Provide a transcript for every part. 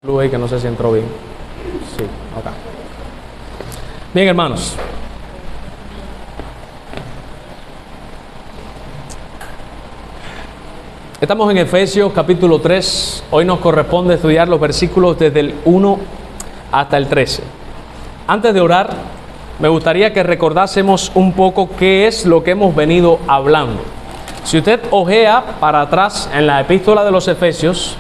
Que no sé si entró bien. Sí, ok. Bien, hermanos. Estamos en Efesios capítulo 3. Hoy nos corresponde estudiar los versículos desde el 1 hasta el 13. Antes de orar, me gustaría que recordásemos un poco qué es lo que hemos venido hablando. Si usted ojea para atrás en la epístola de los Efesios,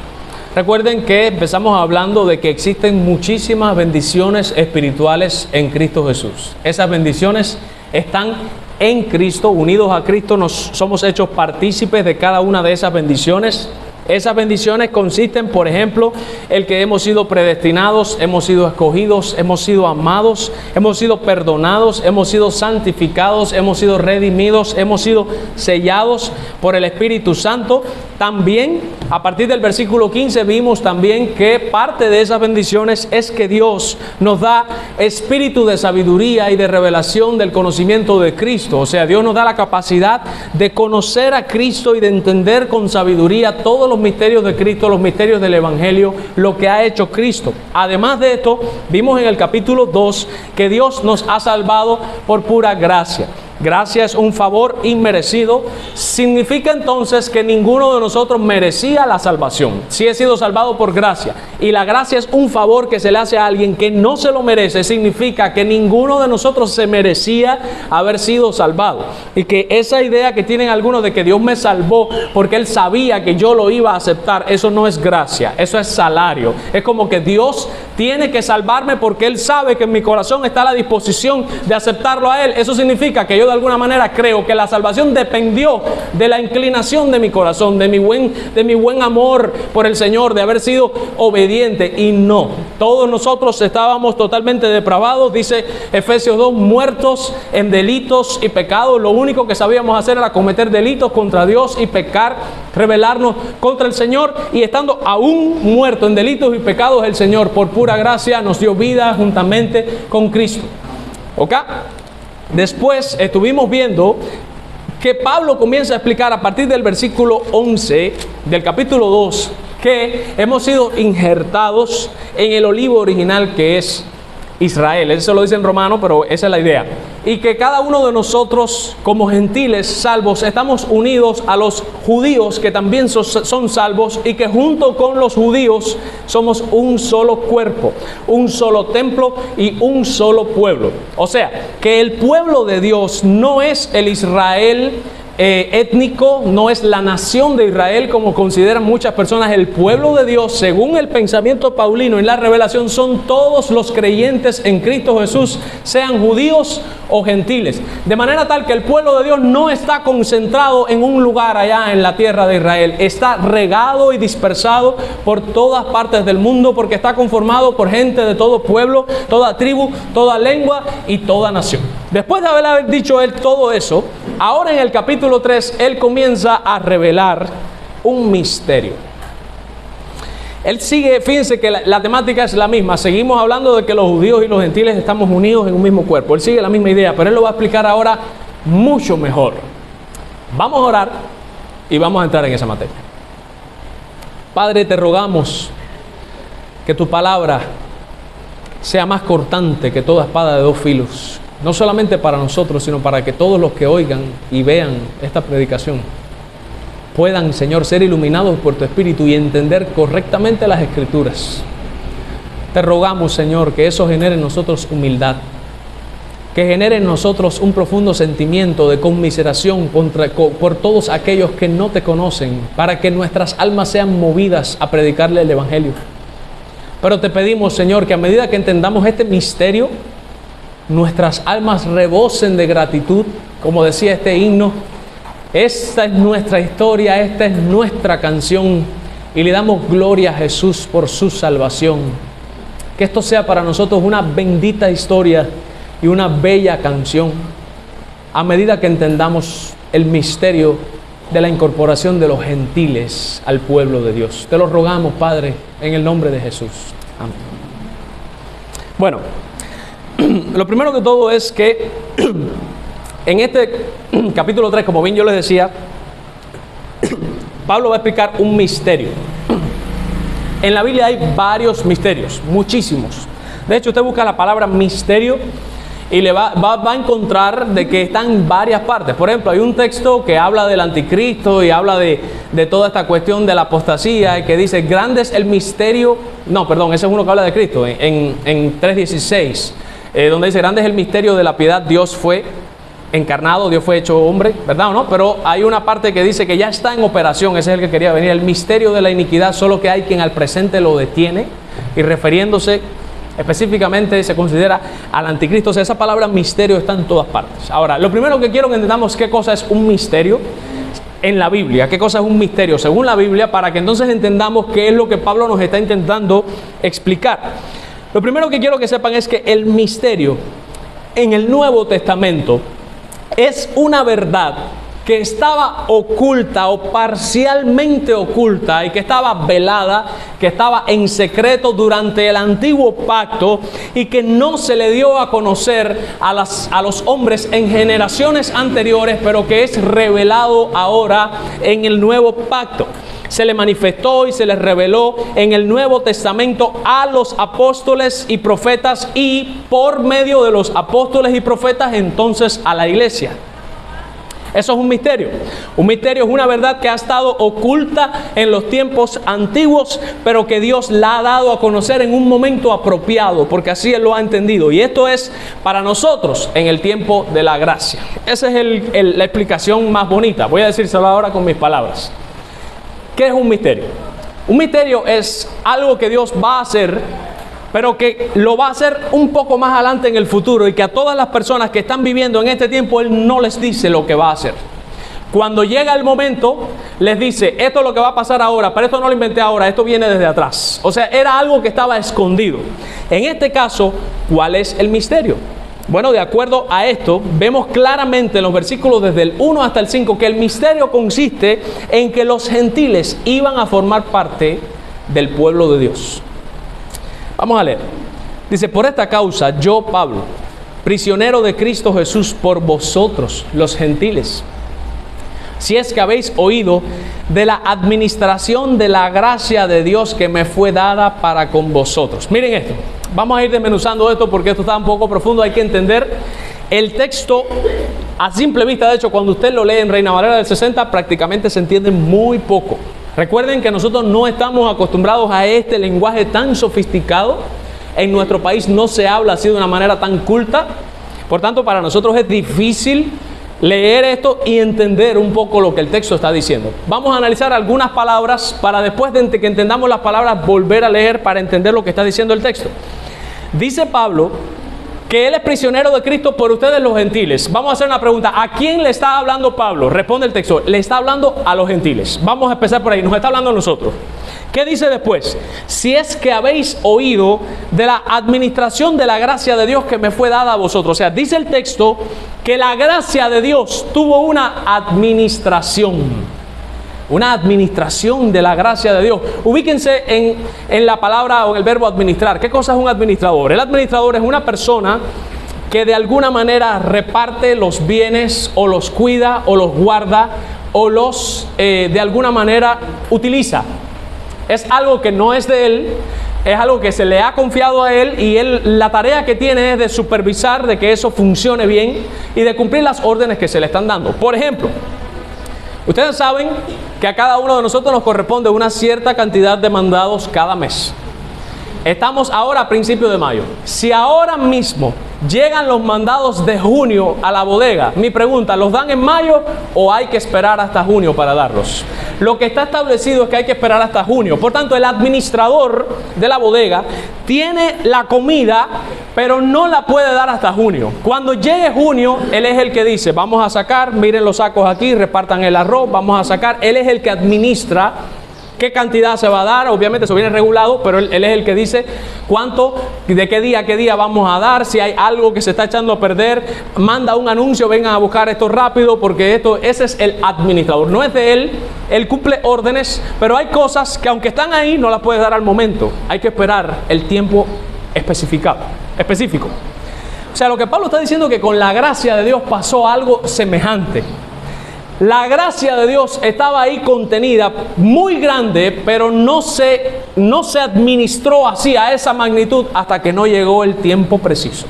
recuerden que empezamos hablando de que existen muchísimas bendiciones espirituales en Cristo Jesús. Esas bendiciones están en Cristo, unidos a Cristo, somos hechos partícipes de cada una de esas bendiciones. Esas bendiciones consisten, por ejemplo, el que hemos sido predestinados, hemos sido escogidos, hemos sido amados, hemos sido perdonados, hemos sido santificados, hemos sido redimidos, hemos sido sellados por el Espíritu Santo. También, a partir del versículo 15, vimos también que parte de esas bendiciones es que Dios nos da espíritu de sabiduría y de revelación del conocimiento de Cristo. O sea, Dios nos da la capacidad de conocer a Cristo y de entender con sabiduría todos los misterios de Cristo, los misterios del Evangelio, lo que ha hecho Cristo. Además de esto, vimos en el capítulo 2 que Dios nos ha salvado por pura gracia. Gracia es un favor inmerecido. Significa entonces que ninguno de nosotros merecía la salvación. Si he sido salvado por gracia y la gracia es un favor que se le hace a alguien que no se lo merece, significa que ninguno de nosotros se merecía haber sido salvado. Y que esa idea que tienen algunos de que Dios me salvó porque Él sabía que yo lo iba a aceptar, eso no es gracia, eso es salario. Es como que Dios tiene que salvarme porque Él sabe que en mi corazón está a la disposición de aceptarlo a Él. Eso significa que yo de alguna manera creo que la salvación dependió de la inclinación de mi corazón, de mi buen amor por el Señor, de haber sido obediente. Y no, todos nosotros estábamos totalmente depravados, dice Efesios 2, muertos en delitos y pecados. Lo único que sabíamos hacer era cometer delitos contra Dios y pecar, rebelarnos contra el Señor. Y estando aún muertos en delitos y pecados, el Señor por pura gracia nos dio vida juntamente con Cristo. ¿Ok? Después estuvimos viendo que Pablo comienza a explicar a partir del versículo 11 del capítulo 2 que hemos sido injertados en el olivo original que es Israel. Eso lo dice en Romano, pero esa es la idea. Y que cada uno de nosotros como gentiles salvos estamos unidos a los judíos que también son salvos, y que junto con los judíos somos un solo cuerpo, un solo templo y un solo pueblo. O sea, que el pueblo de Dios no es el Israel étnico, no es la nación de Israel como consideran muchas personas. El pueblo de Dios, según el pensamiento paulino y la revelación, son todos los creyentes en Cristo Jesús, sean judíos o gentiles. De manera tal que el pueblo de Dios no está concentrado en un lugar allá en la tierra de Israel, está regado y dispersado por todas partes del mundo, porque está conformado por gente de todo pueblo, toda tribu, toda lengua y toda nación. Después de haber dicho él todo eso, ahora en el capítulo 3, él comienza a revelar un misterio. Él sigue, fíjense que la temática es la misma. Seguimos hablando de que los judíos y los gentiles estamos unidos en un mismo cuerpo. Él sigue la misma idea, pero él lo va a explicar ahora mucho mejor. Vamos a orar y vamos a entrar en esa materia. Padre, te rogamos que tu palabra sea más cortante que toda espada de dos filos. No solamente para nosotros, sino para que todos los que oigan y vean esta predicación puedan, Señor, ser iluminados por tu Espíritu y entender correctamente las Escrituras. Te rogamos, Señor, que eso genere en nosotros humildad, que genere en nosotros un profundo sentimiento de conmiseración por todos aquellos que no te conocen, para que nuestras almas sean movidas a predicarle el Evangelio. Pero te pedimos, Señor, que a medida que entendamos este misterio, nuestras almas rebosen de gratitud, como decía este himno. Esta es nuestra historia, esta es nuestra canción, y le damos gloria a Jesús por su salvación. Que esto sea para nosotros una bendita historia y una bella canción, a medida que entendamos el misterio de la incorporación de los gentiles al pueblo de Dios. Te lo rogamos, Padre, en el nombre de Jesús. Amén. Bueno, lo primero de todo es que en este capítulo 3, como bien yo les decía, Pablo va a explicar un misterio. En la Biblia hay varios misterios, muchísimos. De hecho, usted busca la palabra misterio y le va a encontrar de que está en varias partes. Por ejemplo, hay un texto que habla del anticristo y habla de toda esta cuestión de la apostasía, y que dice, grande es el misterio. No, perdón, ese es uno que habla de Cristo, en 3:16, donde dice, grande es el misterio de la piedad, Dios fue encarnado, Dios fue hecho hombre, ¿verdad o no? Pero hay una parte que dice que ya está en operación, ese es el que quería venir, el misterio de la iniquidad, solo que hay quien al presente lo detiene, y refiriéndose específicamente se considera al anticristo. O sea, esa palabra misterio está en todas partes. Ahora, lo primero que quiero que entendamos qué cosa es un misterio en la Biblia, qué cosa es un misterio según la Biblia, para que entonces entendamos qué es lo que Pablo nos está intentando explicar. Lo primero que quiero que sepan es que el misterio en el Nuevo Testamento es una verdad que estaba oculta o parcialmente oculta y que estaba velada, que estaba en secreto durante el antiguo pacto y que no se le dio a conocer a los hombres en generaciones anteriores, pero que es revelado ahora en el nuevo pacto. Se le manifestó y se le reveló en el Nuevo Testamento a los apóstoles y profetas, y por medio de los apóstoles y profetas entonces a la iglesia. Eso es un misterio. Un misterio es una verdad que ha estado oculta en los tiempos antiguos, pero que Dios la ha dado a conocer en un momento apropiado, porque así Él lo ha entendido. Y esto es para nosotros en el tiempo de la gracia. Esa es la explicación más bonita. Voy a decírselo ahora con mis palabras. ¿Qué es un misterio? Un misterio es algo que Dios va a hacer, pero que lo va a hacer un poco más adelante en el futuro, y que a todas las personas que están viviendo en este tiempo Él no les dice lo que va a hacer. Cuando llega el momento les dice, esto es lo que va a pasar ahora, pero esto no lo inventé ahora, esto viene desde atrás. O sea, era algo que estaba escondido. En este caso, ¿cuál es el misterio? Bueno, de acuerdo a esto, vemos claramente en los versículos desde el 1 hasta el 5 que el misterio consiste en que los gentiles iban a formar parte del pueblo de Dios. Vamos a leer. Dice, por esta causa yo, Pablo, prisionero de Cristo Jesús por vosotros, los gentiles, si es que habéis oído de la administración de la gracia de Dios que me fue dada para con vosotros. Miren esto. Vamos a ir desmenuzando esto porque esto está un poco profundo. Hay que entender el texto a simple vista. De hecho, cuando usted lo lee en Reina Valera del 60, prácticamente se entiende muy poco. Recuerden que nosotros no estamos acostumbrados a este lenguaje tan sofisticado. En nuestro país no se habla así de una manera tan culta. Por tanto, para nosotros es difícil leer esto y entender un poco lo que el texto está diciendo. Vamos a analizar algunas palabras para después de que entendamos las palabras volver a leer para entender lo que está diciendo el texto. Dice Pablo que él es prisionero de Cristo por ustedes los gentiles. Vamos a hacer una pregunta. ¿A quién le está hablando Pablo? Responde el texto. Le está hablando a los gentiles. Vamos a empezar por ahí. Nos está hablando a nosotros. ¿Qué dice después? Si es que habéis oído de la administración de la gracia de Dios que me fue dada a vosotros. O sea, dice el texto que la gracia de Dios tuvo una administración. Una administración de la gracia de Dios. Ubíquense en la palabra o en el verbo administrar. ¿Qué cosa es un administrador? El administrador es una persona que de alguna manera reparte los bienes, o los cuida, o los guarda, o los de alguna manera utiliza. Es algo que no es de él, es algo que se le ha confiado a él, y él la tarea que tiene es de supervisar de que eso funcione bien y de cumplir las órdenes que se le están dando. Por ejemplo, ustedes saben que a cada uno de nosotros nos corresponde una cierta cantidad de mandados cada mes. Estamos ahora a principios de mayo. Si ahora mismo llegan los mandados de junio a la bodega, mi pregunta, ¿los dan en mayo o hay que esperar hasta junio para darlos? Lo que está establecido es que hay que esperar hasta junio. Por tanto, el administrador de la bodega tiene la comida, pero no la puede dar hasta junio. Cuando llegue junio, él es el que dice, vamos a sacar, miren los sacos aquí, repartan el arroz, vamos a sacar. Él es el que administra qué cantidad se va a dar. Obviamente eso viene regulado, pero él es el que dice cuánto, de qué día vamos a dar. Si hay algo que se está echando a perder, manda un anuncio, vengan a buscar esto rápido, porque ese es el administrador. No es de él, él cumple órdenes, pero hay cosas que aunque están ahí no las puede dar al momento. Hay que esperar el tiempo específico. O sea, lo que Pablo está diciendo es que con la gracia de Dios pasó algo semejante. La gracia de Dios estaba ahí contenida, muy grande, pero no se administró así a esa magnitud hasta que no llegó el tiempo preciso.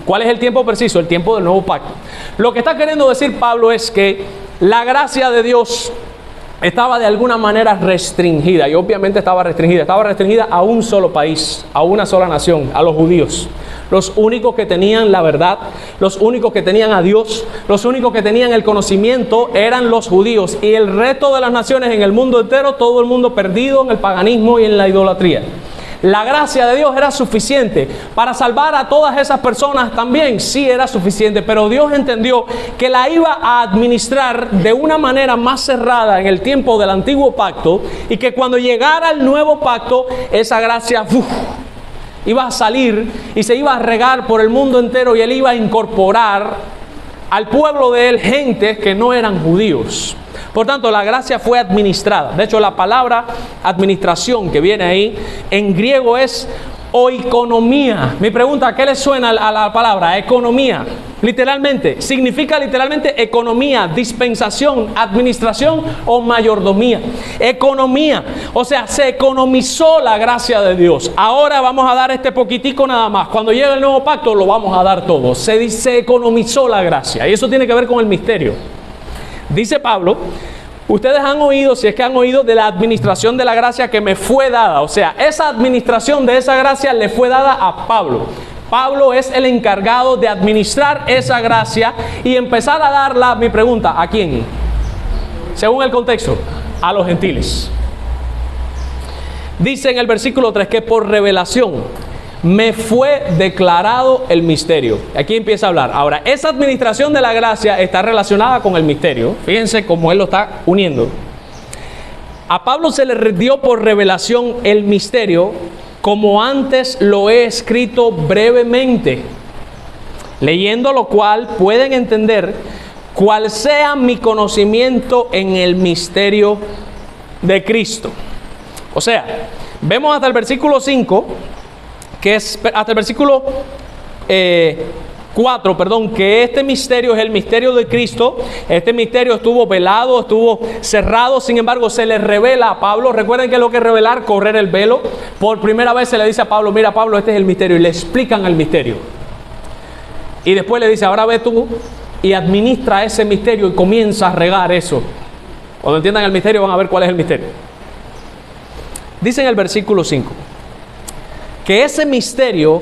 ¿Cuál es el tiempo preciso? El tiempo del nuevo pacto. Lo que está queriendo decir Pablo es que la gracia de Dios estaba de alguna manera restringida, y obviamente estaba restringida a un solo país, a una sola nación, a los judíos. Los únicos que tenían la verdad, los únicos que tenían a Dios, los únicos que tenían el conocimiento eran los judíos, y el resto de las naciones en el mundo entero, todo el mundo perdido en el paganismo y en la idolatría. La gracia de Dios era suficiente para salvar a todas esas personas también, sí era suficiente, pero Dios entendió que la iba a administrar de una manera más cerrada en el tiempo del antiguo pacto, y que cuando llegara el nuevo pacto, esa gracia iba a salir y se iba a regar por el mundo entero, y Él iba a incorporar al pueblo de Él gentes que no eran judíos. Por tanto, la gracia fue administrada. De hecho, la palabra administración que viene ahí en griego es oikonomía. Mi pregunta, ¿qué le suena a la palabra economía? Literalmente, significa literalmente economía, dispensación, administración o mayordomía. Economía, o sea, se economizó la gracia de Dios. Ahora vamos a dar este poquitico nada más. Cuando llegue el nuevo pacto lo vamos a dar todo. Se economizó la gracia, y eso tiene que ver con el misterio. Dice Pablo, ustedes han oído, si es que han oído, de la administración de la gracia que me fue dada. O sea, esa administración de esa gracia le fue dada a Pablo. Pablo es el encargado de administrar esa gracia y empezar a darla, mi pregunta, ¿a quién? Según el contexto, a los gentiles. Dice en el versículo 3 que por revelación me fue declarado el misterio. Aquí empieza a hablar. Ahora, esa administración de la gracia está relacionada con el misterio. Fíjense cómo él lo está uniendo. A Pablo se le dio por revelación el misterio, como antes lo he escrito brevemente, leyendo lo cual pueden entender cuál sea mi conocimiento en el misterio de Cristo. O sea, vemos hasta el versículo 5, que es hasta el versículo 4, que este misterio es el misterio de Cristo. Este misterio estuvo velado, estuvo cerrado, sin embargo se le revela a Pablo. Recuerden que es lo que es revelar, correr el velo. Por primera vez se le dice a Pablo, mira Pablo, este es el misterio, y le explican el misterio. Y después le dice, ahora ve tú y administra ese misterio y comienza a regar eso. Cuando entiendan el misterio van a ver cuál es el misterio. Dice en el versículo 5, que ese misterio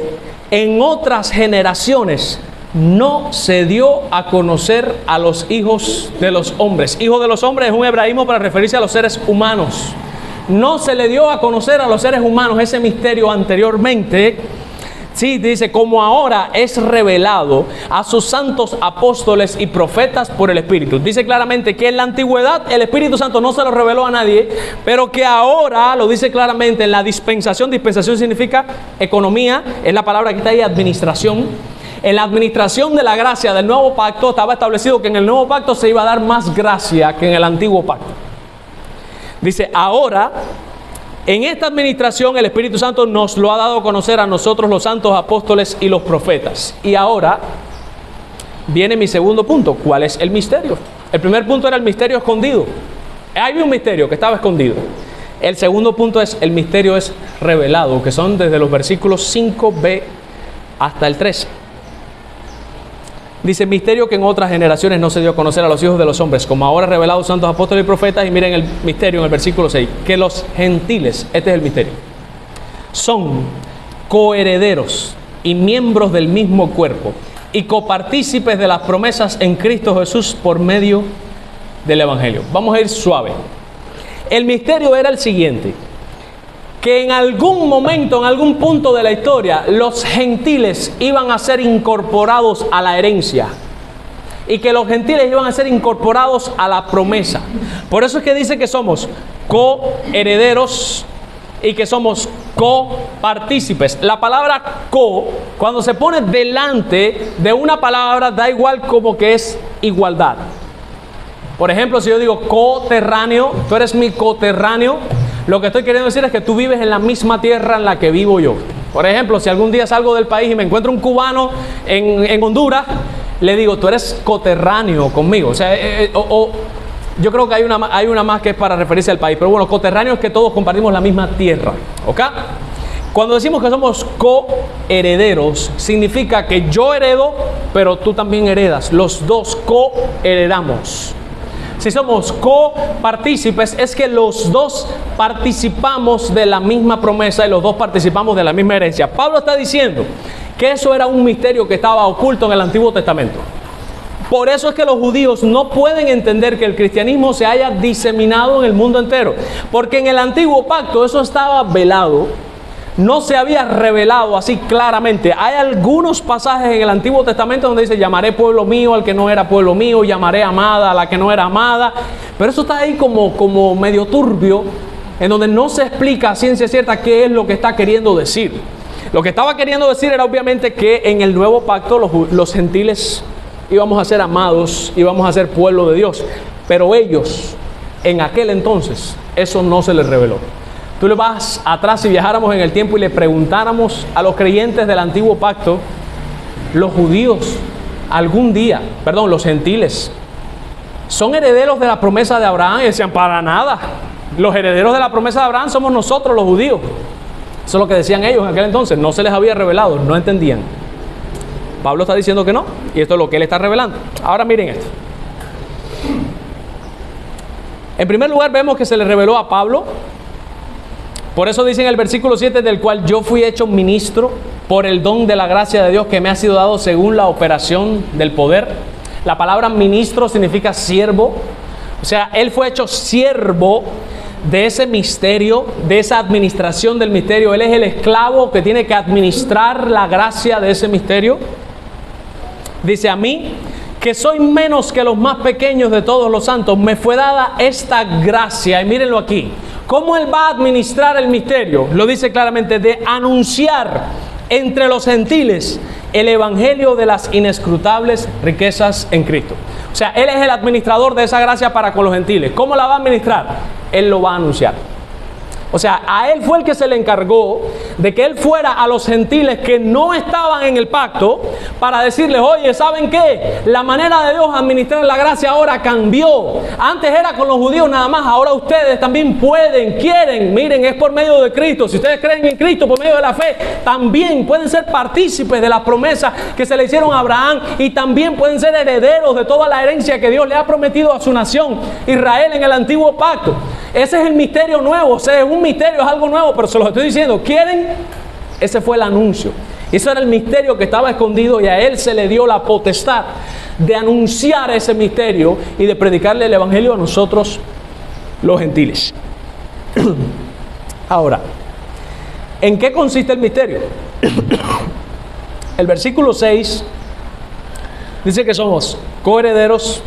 en otras generaciones no se dio a conocer a los hijos de los hombres. Hijo de los hombres es un hebraísmo para referirse a los seres humanos. No se le dio a conocer a los seres humanos ese misterio anteriormente. Sí, dice, como ahora es revelado a sus santos apóstoles y profetas por el Espíritu. Dice claramente que en la antigüedad el Espíritu Santo no se lo reveló a nadie, pero que ahora lo dice claramente en la dispensación. Dispensación significa economía, es la palabra que está ahí, administración. En la administración de la gracia del nuevo pacto estaba establecido que en el nuevo pacto se iba a dar más gracia que en el antiguo pacto. Dice, ahora en esta administración el Espíritu Santo nos lo ha dado a conocer a nosotros los santos apóstoles y los profetas. Y ahora viene mi segundo punto. ¿Cuál es el misterio? El primer punto era el misterio escondido. Hay un misterio que estaba escondido. El segundo punto es el misterio es revelado, que son desde los versículos 5b hasta el 13. Dice, misterio que en otras generaciones no se dio a conocer a los hijos de los hombres, como ahora revelados santos apóstoles y profetas. Y miren el misterio en el versículo 6, que los gentiles, este es el misterio, son coherederos y miembros del mismo cuerpo y copartícipes de las promesas en Cristo Jesús por medio del Evangelio. Vamos a ir suave. El misterio era el siguiente, que en algún momento, en algún punto de la historia, los gentiles iban a ser incorporados a la herencia, y que los gentiles iban a ser incorporados a la promesa. Por eso es que dice que somos coherederos y que somos copartícipes. La palabra co, cuando se pone delante de una palabra, da igual como que es igualdad. Por ejemplo, si yo digo coterráneo, tú eres mi coterráneo, lo que estoy queriendo decir es que tú vives en la misma tierra en la que vivo yo. Por ejemplo, si algún día salgo del país y me encuentro un cubano en Honduras, le digo, tú eres coterráneo conmigo. O sea, yo creo que hay una más que es para referirse al país, pero bueno, coterráneo es que todos compartimos la misma tierra, ¿ok? Cuando decimos que somos coherederos, significa que yo heredo, pero tú también heredas. Los dos coheredamos. Si somos copartícipes, es que los dos participamos de la misma promesa y los dos participamos de la misma herencia. Pablo está diciendo que eso era un misterio que estaba oculto en el Antiguo Testamento. Por eso es que los judíos no pueden entender que el cristianismo se haya diseminado en el mundo entero. Porque en el Antiguo Pacto eso estaba velado. No se había revelado así claramente. Hay algunos pasajes en el Antiguo Testamento donde dice: llamaré pueblo mío al que no era pueblo mío, llamaré amada a la que no era amada. Pero eso está ahí como medio turbio, en donde no se explica a ciencia cierta qué es lo que está queriendo decir. Lo que estaba queriendo decir era obviamente que en el nuevo pacto los gentiles íbamos a ser amados, íbamos a ser pueblo de Dios. Pero ellos, en aquel entonces, eso no se les reveló. Tú le vas atrás, si viajáramos en el tiempo y le preguntáramos a los creyentes del Antiguo Pacto, los judíos, los gentiles, ¿son herederos de la promesa de Abraham? Y decían: para nada. Los herederos de la promesa de Abraham somos nosotros, los judíos. Eso es lo que decían ellos en aquel entonces. No se les había revelado, no entendían. Pablo está diciendo que no, y esto es lo que él está revelando. Ahora miren esto. En primer lugar, vemos que se le reveló a Pablo. Por eso dice en el versículo 7: del cual yo fui hecho ministro por el don de la gracia de Dios que me ha sido dado según la operación del poder. La palabra ministro significa siervo. O sea, él fue hecho siervo de ese misterio, de esa administración del misterio. Él es el esclavo que tiene que administrar la gracia de ese misterio. Dice: a mí, que soy menos que los más pequeños de todos los santos, me fue dada esta gracia. Y mírenlo aquí. ¿Cómo él va a administrar el misterio? Lo dice claramente: de anunciar entre los gentiles el evangelio de las inescrutables riquezas en Cristo. O sea, él es el administrador de esa gracia para con los gentiles. ¿Cómo la va a administrar? Él lo va a anunciar. O sea, a él fue el que se le encargó de que él fuera a los gentiles que no estaban en el pacto para decirles: oye, ¿saben qué? La manera de Dios administrar la gracia ahora cambió. Antes era con los judíos nada más, ahora ustedes también pueden, quieren. Miren, es por medio de Cristo. Si ustedes creen en Cristo por medio de la fe, también pueden ser partícipes de las promesas que se le hicieron a Abraham, y también pueden ser herederos de toda la herencia que Dios le ha prometido a su nación Israel en el antiguo pacto. Ese es el misterio nuevo. O sea, es un misterio, es algo nuevo, pero se los estoy diciendo. ¿Quieren? Ese fue el anuncio. Eso era el misterio que estaba escondido, y a él se le dio la potestad de anunciar ese misterio y de predicarle el evangelio a nosotros, los gentiles. Ahora, ¿en qué consiste el misterio? El versículo 6 dice que somos coherederos,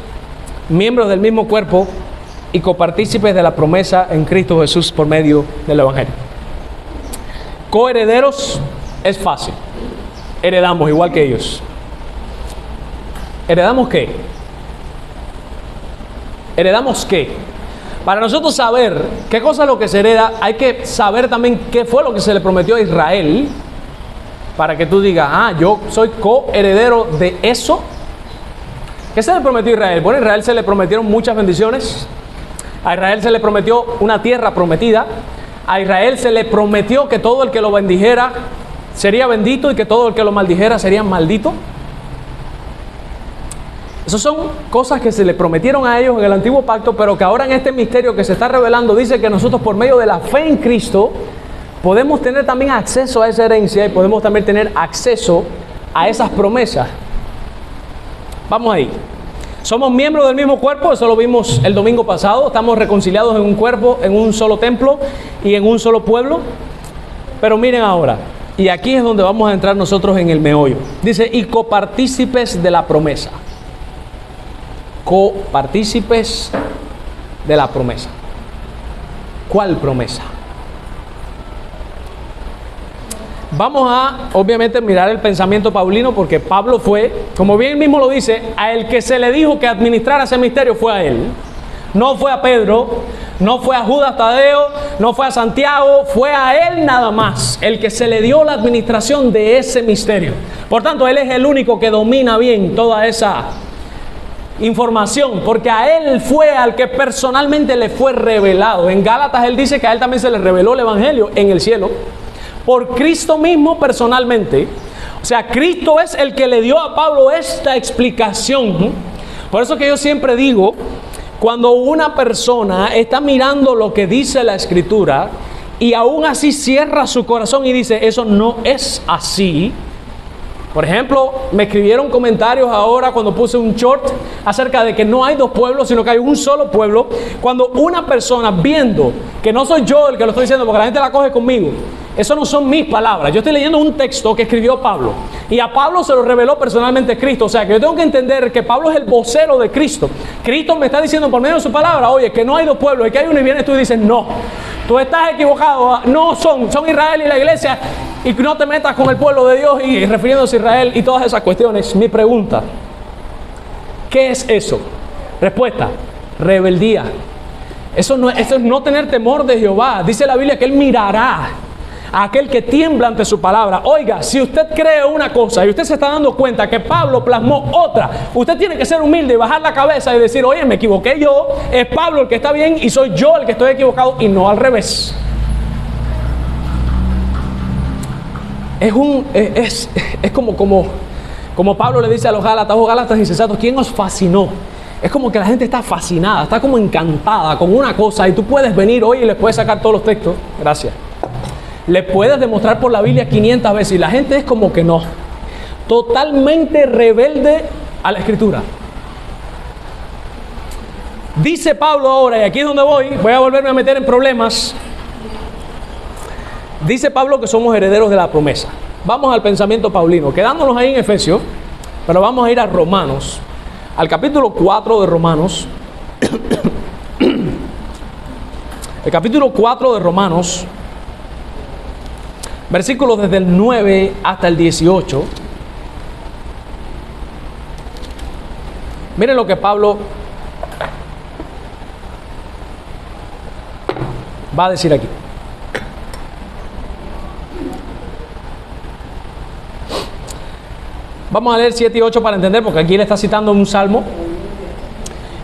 miembros del mismo cuerpo y copartícipes de la promesa en Cristo Jesús por medio del evangelio. Coherederos es fácil. Heredamos igual que ellos. ¿Heredamos qué? ¿Heredamos qué? Para nosotros saber qué cosa es lo que se hereda, hay que saber también qué fue lo que se le prometió a Israel, para que tú digas: yo soy coheredero de eso. ¿Qué se le prometió a Israel? Bueno, a Israel se le prometieron muchas bendiciones. A Israel se le prometió una tierra prometida. A Israel se le prometió que todo el que lo bendijera sería bendito y que todo el que lo maldijera sería maldito. Esas son cosas que se le prometieron a ellos en el antiguo pacto, pero que ahora en este misterio que se está revelando dice que nosotros, por medio de la fe en Cristo, podemos tener también acceso a esa herencia y podemos también tener acceso a esas promesas. Vamos ahí. Somos miembros del mismo cuerpo, eso lo vimos el domingo pasado. Estamos reconciliados en un cuerpo, en un solo templo y en un solo pueblo. Pero miren ahora, y aquí es donde vamos a entrar nosotros en el meollo. Dice: y copartícipes de la promesa. Copartícipes de la promesa. ¿Cuál promesa? Vamos a, obviamente, mirar el pensamiento paulino, porque Pablo fue, como bien él mismo lo dice, a el que se le dijo que administrara ese misterio fue a él. No fue a Pedro, No fue a Judas Tadeo, no fue a Santiago, fue a él nada más, el que se le dio la administración de ese misterio. Por tanto, él es el único que domina bien toda esa información, porque a él fue al que personalmente le fue revelado. En Gálatas él dice que a él también se le reveló el evangelio en el cielo, por Cristo mismo personalmente. O sea, Cristo es el que le dio a Pablo esta explicación. Por eso que yo siempre digo, cuando una persona está mirando lo que dice la Escritura y aún así cierra su corazón y dice, eso no es así. Por ejemplo, me escribieron comentarios ahora cuando puse un short acerca de que no hay dos pueblos, sino que hay un solo pueblo. Cuando una persona, viendo que no soy yo el que lo estoy diciendo, porque la gente la coge conmigo, eso no son mis palabras. Yo estoy leyendo un texto que escribió Pablo, y a Pablo se lo reveló personalmente Cristo. O sea que yo tengo que entender que Pablo es el vocero de Cristo. Cristo me está diciendo por medio de su palabra, oye, que no hay dos pueblos, y que hay uno, y vienes tú y dices, no, tú estás equivocado, no son Israel y la iglesia, y no te metas con el pueblo de Dios, y refiriéndose a Israel y todas esas cuestiones. Mi pregunta, ¿qué es eso? Respuesta, rebeldía. Eso es no tener temor de Jehová. Dice la Biblia que Él mirará a aquel que tiembla ante su palabra. Oiga, si usted cree una cosa y usted se está dando cuenta que Pablo plasmó otra, usted tiene que ser humilde y bajar la cabeza y decir, oye, me equivoqué yo, es Pablo el que está bien y soy yo el que estoy equivocado, y no al revés. Es como Pablo le dice a los Gálatas, oh Gálatas insensatos, ¿quién os fascinó? Es como que la gente está fascinada, está como encantada con una cosa, y tú puedes venir hoy y les puedes sacar todos los textos, gracias, le puedes demostrar por la Biblia 500 veces, y la gente es como que no, totalmente rebelde a la Escritura. Dice Pablo ahora, y aquí es donde voy a volverme a meter en problemas. Dice Pablo que somos herederos de la promesa. Vamos al pensamiento paulino, quedándonos ahí en Efesios, pero vamos a ir a Romanos, al capítulo 4 de Romanos. El capítulo 4 de Romanos, versículos desde el 9 hasta el 18. Miren lo que Pablo va a decir aquí. Vamos a leer 7 y 8 para entender, porque aquí le está citando un salmo.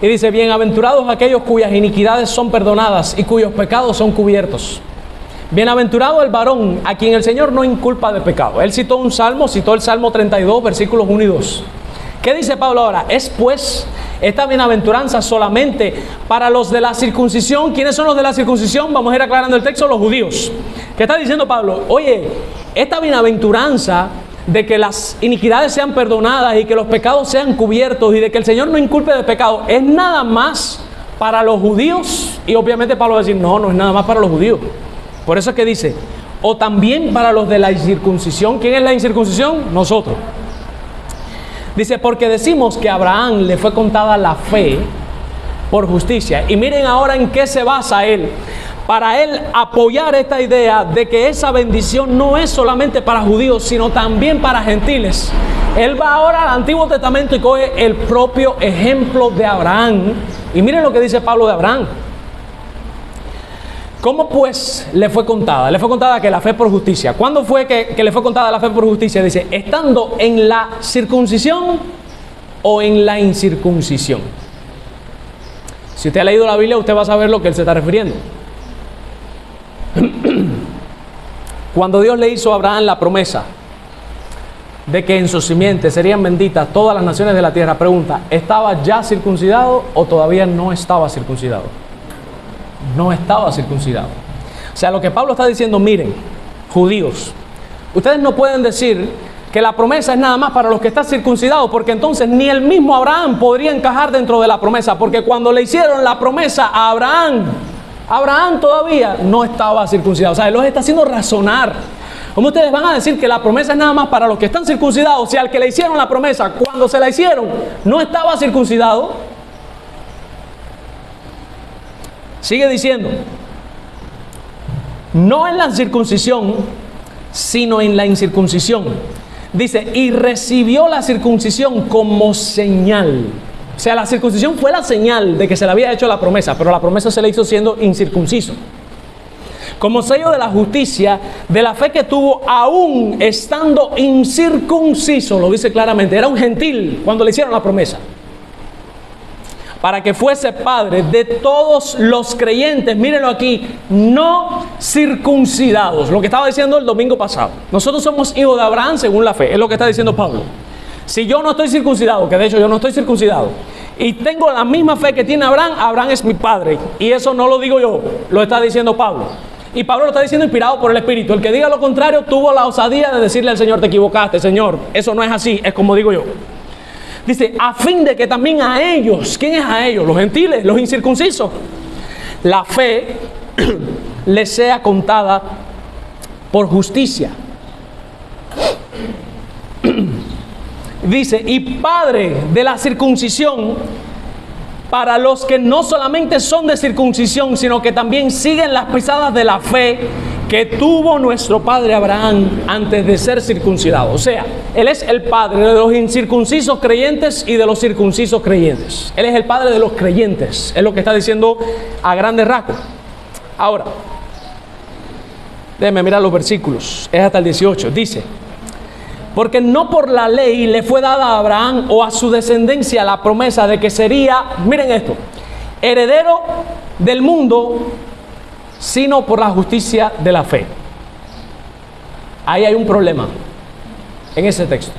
Y dice, bienaventurados aquellos cuyas iniquidades son perdonadas y cuyos pecados son cubiertos. Bienaventurado el varón a quien el Señor no inculpa de pecado. Él citó un salmo, citó el Salmo 32, versículos 1 y 2. ¿Qué dice Pablo ahora? ¿Es pues esta bienaventuranza solamente para los de la circuncisión? ¿Quiénes son los de la circuncisión? Vamos a ir aclarando el texto, los judíos. ¿Qué está diciendo Pablo? Oye, esta bienaventuranza de que las iniquidades sean perdonadas y que los pecados sean cubiertos y de que el Señor no inculpe de pecado, ¿es nada más para los judíos? Y obviamente Pablo va a decir, no es nada más para los judíos. Por eso es que dice, o también para los de la incircuncisión. ¿Quién es la incircuncisión? Nosotros. Dice, porque decimos que a Abraham le fue contada la fe por justicia. Y miren ahora en qué se basa él. Para él apoyar esta idea de que esa bendición no es solamente para judíos, sino también para gentiles. Él va ahora al Antiguo Testamento y coge el propio ejemplo de Abraham. Y miren lo que dice Pablo de Abraham. ¿Cómo pues le fue contada? Le fue contada que la fe por justicia. ¿Cuándo fue que le fue contada la fe por justicia? Dice, estando en la circuncisión o en la incircuncisión. Si usted ha leído la Biblia, usted va a saber lo que él se está refiriendo. Cuando Dios le hizo a Abraham la promesa de que en su simiente serían benditas todas las naciones de la tierra, pregunta, ¿estaba ya circuncidado o todavía no estaba circuncidado? No estaba circuncidado. O sea, lo que Pablo está diciendo, miren, judíos, ustedes no pueden decir que la promesa es nada más para los que están circuncidados, porque entonces ni el mismo Abraham podría encajar dentro de la promesa, porque cuando le hicieron la promesa a Abraham todavía no estaba circuncidado. O sea, él los está haciendo razonar. ¿Cómo ustedes van a decir que la promesa es nada más para los que están circuncidados si al que le hicieron la promesa, cuando se la hicieron, no estaba circuncidado? Sigue diciendo, no en la circuncisión, sino en la incircuncisión. Dice, y recibió la circuncisión como señal. O sea, la circuncisión fue la señal de que se le había hecho la promesa, pero la promesa se le hizo siendo incircunciso. Como sello de la justicia, de la fe que tuvo aún estando incircunciso, lo dice claramente, era un gentil cuando le hicieron la promesa, para que fuese padre de todos los creyentes, mírenlo aquí, no circuncidados, lo que estaba diciendo el domingo pasado. Nosotros somos hijos de Abraham según la fe, es lo que está diciendo Pablo. Si yo no estoy circuncidado, que de hecho yo no estoy circuncidado, y tengo la misma fe que tiene Abraham, Abraham es mi padre, y eso no lo digo yo, lo está diciendo Pablo. Y Pablo lo está diciendo inspirado por el Espíritu. El que diga lo contrario tuvo la osadía de decirle al Señor: te equivocaste, Señor, eso no es así, es como digo yo. Dice, a fin de que también a ellos, ¿quién es a ellos? Los gentiles, los incircuncisos, la fe les sea contada por justicia. Dice, y padre de la circuncisión para los que no solamente son de circuncisión, sino que también siguen las pisadas de la fe que tuvo nuestro padre Abraham antes de ser circuncidado. O sea, él es el padre de los incircuncisos creyentes y de los circuncisos creyentes. Él es el padre de los creyentes, es lo que está diciendo a grandes rasgos. Ahora, déjenme mirar los versículos, es hasta el 18, dice: porque no por la ley le fue dada a Abraham o a su descendencia la promesa de que sería, miren esto, heredero del mundo, sino por la justicia de la fe. Ahí hay un problema en ese texto.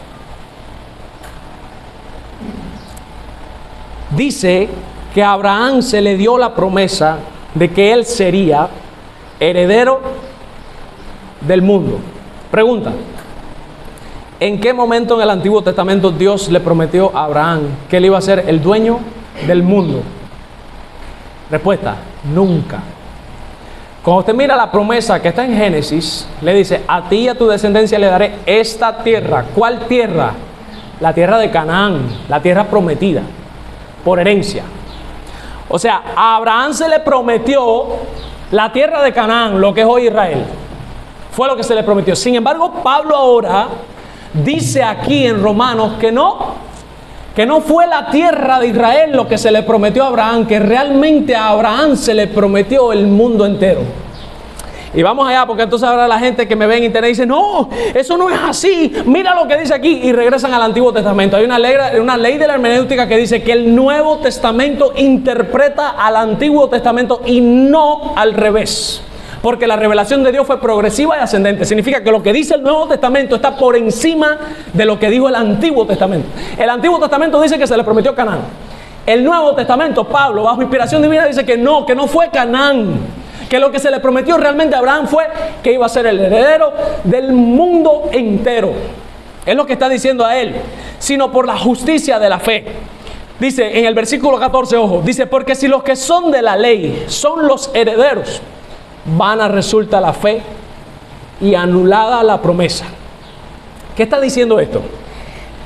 Dice que a Abraham se le dio la promesa de que él sería heredero del mundo. Pregunta: ¿en qué momento en el Antiguo Testamento Dios le prometió a Abraham que él iba a ser el dueño del mundo? Respuesta: nunca. Cuando usted mira la promesa que está en Génesis, le dice: a ti y a tu descendencia le daré esta tierra. ¿Cuál tierra? La tierra de Canaán, la tierra prometida, por herencia. O sea, a Abraham se le prometió la tierra de Canaán, lo que es hoy Israel. Fue lo que se le prometió. Sin embargo, Pablo ahora dice aquí en Romanos que no fue la tierra de Israel lo que se le prometió a Abraham, que realmente a Abraham se le prometió el mundo entero. Y vamos allá, porque entonces ahora la gente que me ve en internet dice: no, eso no es así, mira lo que dice aquí, y regresan al Antiguo Testamento. Hay una ley de la hermenéutica que dice que el Nuevo Testamento interpreta al Antiguo Testamento y no al revés, porque la revelación de Dios fue progresiva y ascendente. Significa que lo que dice el Nuevo Testamento está por encima de lo que dijo el Antiguo Testamento. El Antiguo Testamento dice que se le prometió Canaán. El Nuevo Testamento, Pablo, bajo inspiración divina, dice que no fue Canaán, que lo que se le prometió realmente a Abraham fue que iba a ser el heredero del mundo entero. Es lo que está diciendo a él, sino por la justicia de la fe. Dice en el versículo 14, ojo, dice: porque si los que son de la ley son los herederos, vana resulta la fe y anulada la promesa. ¿Qué está diciendo esto?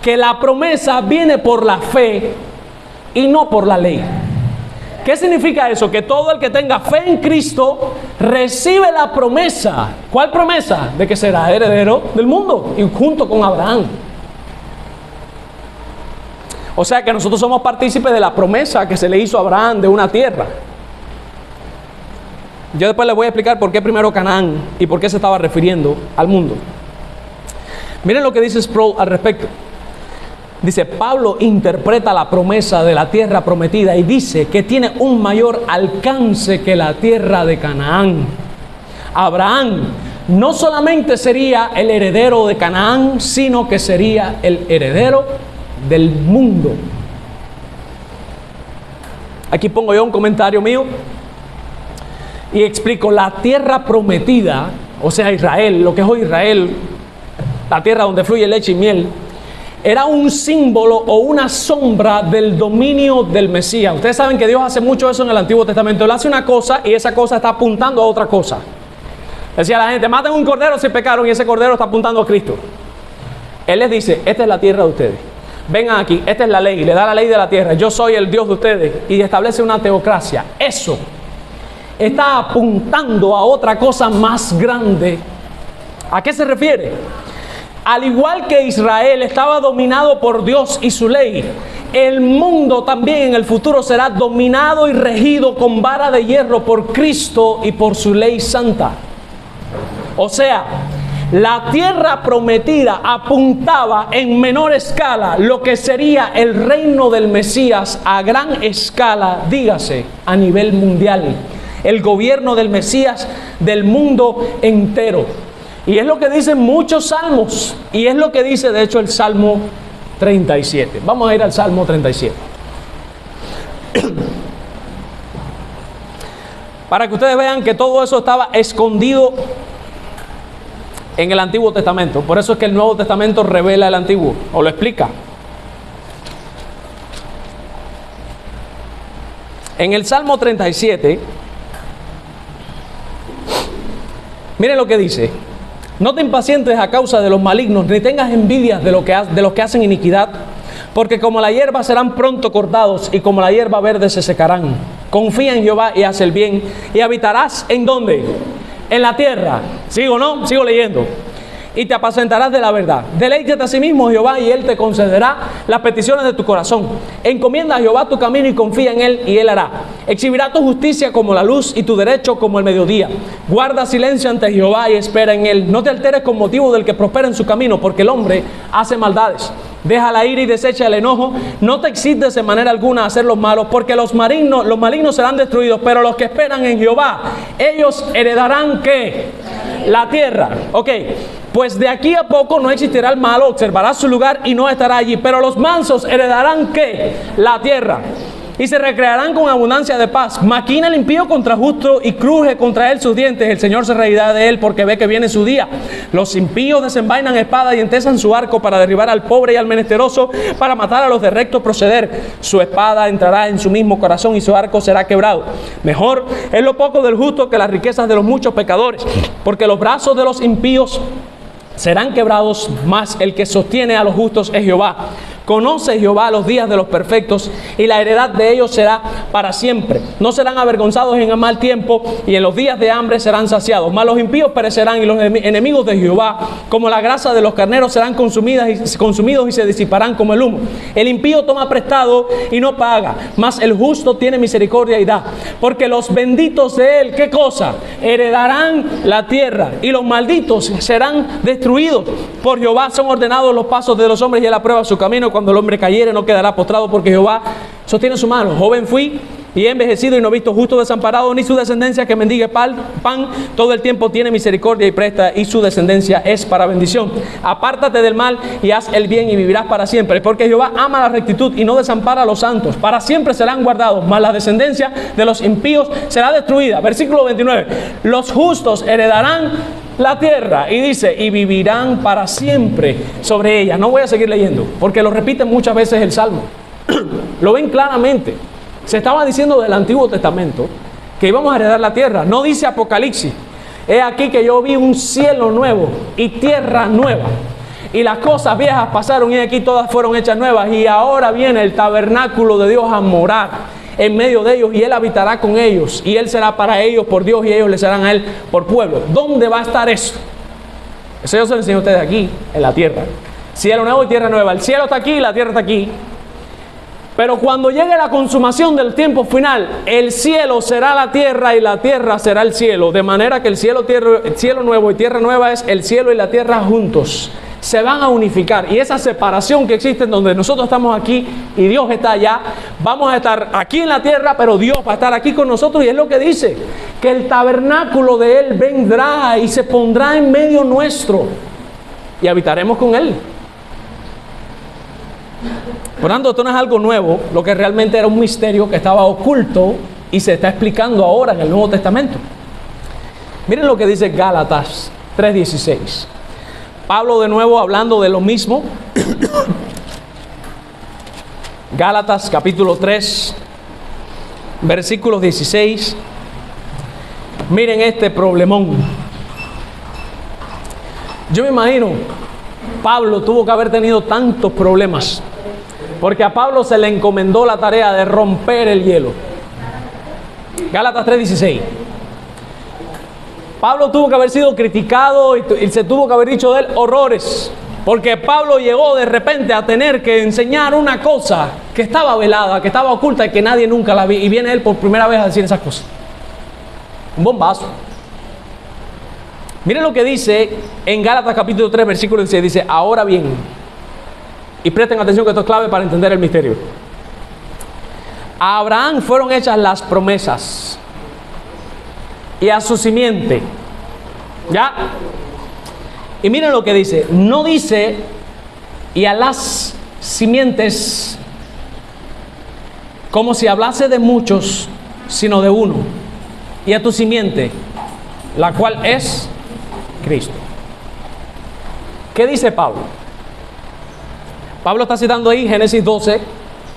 Que la promesa viene por la fe y no por la ley. ¿Qué significa eso? Que todo el que tenga fe en Cristo recibe la promesa. ¿Cuál promesa? De que será heredero del mundo, y junto con Abraham. O sea que nosotros somos partícipes de la promesa que se le hizo a Abraham de una tierra. Yo después les voy a explicar por qué primero Canaán y por qué se estaba refiriendo al mundo. Miren lo que dice Sproul al respecto. Dice: Pablo interpreta la promesa de la tierra prometida y dice que tiene un mayor alcance que la tierra de Canaán. Abraham no solamente sería el heredero de Canaán, sino que sería el heredero del mundo. Aquí pongo yo un comentario mío y explico: la tierra prometida, o sea Israel, lo que es hoy Israel, la tierra donde fluye leche y miel, era un símbolo o una sombra del dominio del Mesías. Ustedes saben que Dios hace mucho eso en el Antiguo Testamento. Él hace una cosa y esa cosa está apuntando a otra cosa. Decía la gente: maten un cordero si pecaron, y ese cordero está apuntando a Cristo. Él les dice: esta es la tierra de ustedes, vengan aquí, esta es la ley, le da la ley de la tierra, yo soy el Dios de ustedes, y establece una teocracia. Eso está apuntando a otra cosa más grande. ¿A qué se refiere? Al igual que Israel estaba dominado por Dios y su ley, el mundo también en el futuro será dominado y regido con vara de hierro por Cristo y por su ley santa. O sea, la tierra prometida apuntaba en menor escala lo que sería el reino del Mesías a gran escala, dígase, a nivel mundial. El gobierno del Mesías del mundo entero. Y es lo que dicen muchos salmos. Y es lo que dice, de hecho, el Salmo 37. Vamos a ir al Salmo 37. Para que ustedes vean que todo eso estaba escondido en el Antiguo Testamento. Por eso es que el Nuevo Testamento revela el Antiguo, o lo explica. En el Salmo 37, miren lo que dice: no te impacientes a causa de los malignos, ni tengas envidia de los que hacen iniquidad, porque como la hierba serán pronto cortados, y como la hierba verde se secarán. Confía en Jehová y haz el bien, y habitarás ¿en dónde? En la tierra. ¿Sigo o no? Sigo leyendo. Y te apacentarás de la verdad. Deleítate a sí mismo, Jehová, y Él te concederá las peticiones de tu corazón. Encomienda a Jehová tu camino y confía en Él, y Él hará. Exhibirá tu justicia como la luz y tu derecho como el mediodía. Guarda silencio ante Jehová y espera en Él. No te alteres con motivo del que prospera en su camino, porque el hombre hace maldades. Deja la ira y desecha el enojo. No te excites de manera alguna a hacer los malos, porque los malignos serán destruidos, pero los que esperan en Jehová, ellos heredarán ¿qué? La tierra. Ok, pues de aquí a poco no existirá el malo, observará su lugar y no estará allí, pero los mansos heredarán ¿qué? La tierra. Y se recrearán con abundancia de paz. Maquina el impío contra justo y cruje contra él sus dientes. El Señor se reirá de él porque ve que viene su día. Los impíos desenvainan espada y entesan su arco para derribar al pobre y al menesteroso, para matar a los de recto proceder. Su espada entrará en su mismo corazón y su arco será quebrado. Mejor es lo poco del justo que las riquezas de los muchos pecadores, porque los brazos de los impíos serán quebrados, mas el que sostiene a los justos es Jehová. Conoce Jehová los días de los perfectos, y la heredad de ellos será para siempre. No serán avergonzados en el mal tiempo, y en los días de hambre serán saciados. Mas los impíos perecerán, y los enemigos de Jehová, como la grasa de los carneros, serán consumidos y se disiparán como el humo. El impío toma prestado y no paga, mas el justo tiene misericordia y da. Porque los benditos de él, ¿qué cosa? Heredarán la tierra, y los malditos serán destruidos. Por Jehová son ordenados los pasos de los hombres, y él aprueba su camino. Cuando el hombre cayere no quedará postrado, porque Jehová sostiene su mano. Joven fui y he envejecido, y no he visto justo desamparado, ni su descendencia que mendigue pan. Todo el tiempo tiene misericordia y presta, y su descendencia es para bendición. Apártate del mal y haz el bien, y vivirás para siempre, porque Jehová ama la rectitud y no desampara a los santos. Para siempre serán guardados, mas la descendencia de los impíos será destruida. Versículo 29. Los justos heredarán la tierra, y dice, y vivirán para siempre sobre ella. No voy a seguir leyendo, porque lo repite muchas veces el Salmo. Lo ven claramente. Se estaba diciendo del Antiguo Testamento que íbamos a heredar la tierra. No dice Apocalipsis: he aquí que yo vi un cielo nuevo y tierra nueva, y las cosas viejas pasaron, y aquí todas fueron hechas nuevas. Y ahora viene el tabernáculo de Dios a morar en medio de ellos, y Él habitará con ellos, y Él será para ellos por Dios, y ellos le serán a Él por pueblo. ¿Dónde va a estar eso? Eso yo se lo enseño a ustedes aquí, en la tierra. Cielo nuevo y tierra nueva. El cielo está aquí y la tierra está aquí. Pero cuando llegue la consumación del tiempo final, el cielo será la tierra y la tierra será el cielo. De manera que el cielo nuevo y tierra nueva es el cielo y la tierra juntos. Se van a unificar, y esa separación que existe en donde nosotros estamos aquí y Dios está allá, vamos a estar aquí en la tierra, pero Dios va a estar aquí con nosotros. Y es lo que dice, que el tabernáculo de Él vendrá y se pondrá en medio nuestro, y habitaremos con Él. Por tanto, esto no es algo nuevo, lo que realmente era un misterio que estaba oculto y se está explicando ahora en el Nuevo Testamento. Miren lo que dice Gálatas 3:16. Pablo de nuevo hablando de lo mismo. Gálatas capítulo 3, versículos 16. Miren este problemón. Yo me imagino, Pablo tuvo que haber tenido tantos problemas, porque a Pablo se le encomendó la tarea de romper el hielo. Gálatas 3:16. Pablo tuvo que haber sido criticado y se tuvo que haber dicho de él horrores. Porque Pablo llegó de repente a tener que enseñar una cosa que estaba velada, que estaba oculta y que nadie nunca la vi. Y viene él por primera vez a decir esas cosas. Un bombazo. Miren lo que dice en Gálatas capítulo 3, versículo 16. Dice, ahora bien, y presten atención que esto es clave para entender el misterio. A Abraham fueron hechas las promesas y a su simiente. ¿Ya? Y miren lo que dice. No dice y a las simientes como si hablase de muchos, sino de uno. Y a tu simiente, la cual es Cristo. ¿Qué dice Pablo? Pablo está citando ahí Génesis 12,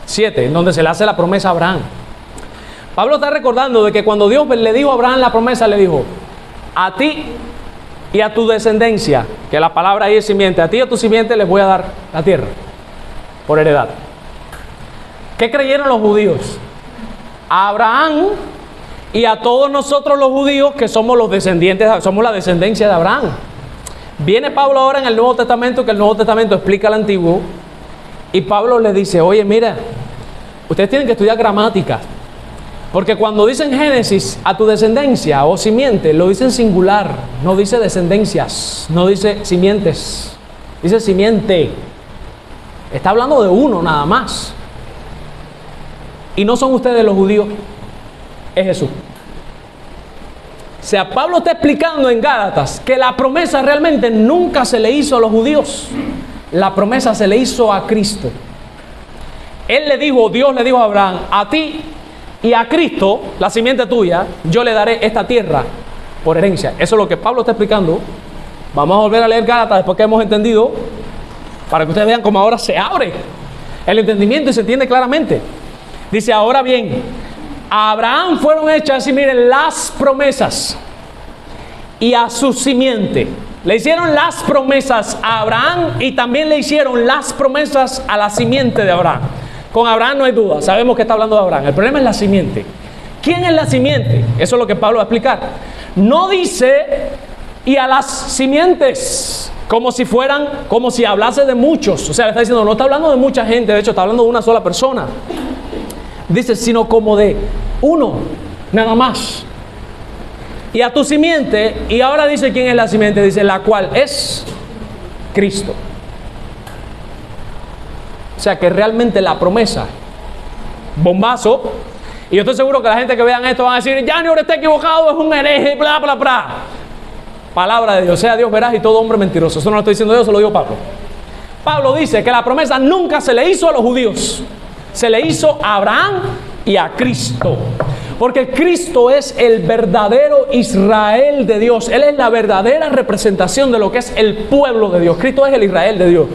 7, en donde se le hace la promesa a Abraham. Pablo está recordando de que cuando Dios le dijo a Abraham la promesa, le dijo, a ti y a tu descendencia, que la palabra ahí es simiente, a ti y a tu simiente les voy a dar la tierra por heredad. ¿Qué creyeron los judíos? A Abraham y a todos nosotros los judíos que somos los descendientes, somos la descendencia de Abraham. Viene Pablo ahora en el Nuevo Testamento, que el Nuevo Testamento explica el Antiguo, y Pablo le dice, oye, mira, ustedes tienen que estudiar gramática, porque cuando dicen Génesis, a tu descendencia o simiente, lo dicen singular, no dice descendencias, no dice simientes, dice simiente. Está hablando de uno nada más. Y no son ustedes los judíos, es Jesús. O sea, Pablo está explicando en Gálatas que la promesa realmente nunca se le hizo a los judíos. La promesa se le hizo a Cristo. Él le dijo, Dios le dijo a Abraham, a ti y a Cristo, la simiente tuya, yo le daré esta tierra por herencia. Eso es lo que Pablo está explicando. Vamos a volver a leer Gálatas después que hemos entendido, para que ustedes vean cómo ahora se abre el entendimiento y se entiende claramente. Dice, ahora bien, a Abraham fueron hechas, y miren, las promesas, y a su simiente. Le hicieron las promesas a Abraham y también le hicieron las promesas a la simiente de Abraham. Con Abraham no hay duda, sabemos que está hablando de Abraham. El problema es la simiente. ¿Quién es la simiente? Eso es lo que Pablo va a explicar. No dice y a las simientes como si fueran, como si hablase de muchos. O sea, le está diciendo, no está hablando de mucha gente, de hecho está hablando de una sola persona. Dice, sino como de uno, nada más. Y a tu simiente, y ahora dice quién es la simiente, dice la cual es Cristo. O sea que realmente la promesa, bombazo, y yo estoy seguro que la gente que vean esto van a decir, Junior está equivocado, es un hereje, bla, bla, bla. Palabra de Dios, sea Dios veraz y todo hombre mentiroso. Eso no lo estoy diciendo yo, se lo digo Pablo. Pablo dice que la promesa nunca se le hizo a los judíos, se le hizo a Abraham y a Cristo. Porque Cristo es el verdadero Israel de Dios. Él es la verdadera representación de lo que es el pueblo de Dios. Cristo es el Israel de Dios.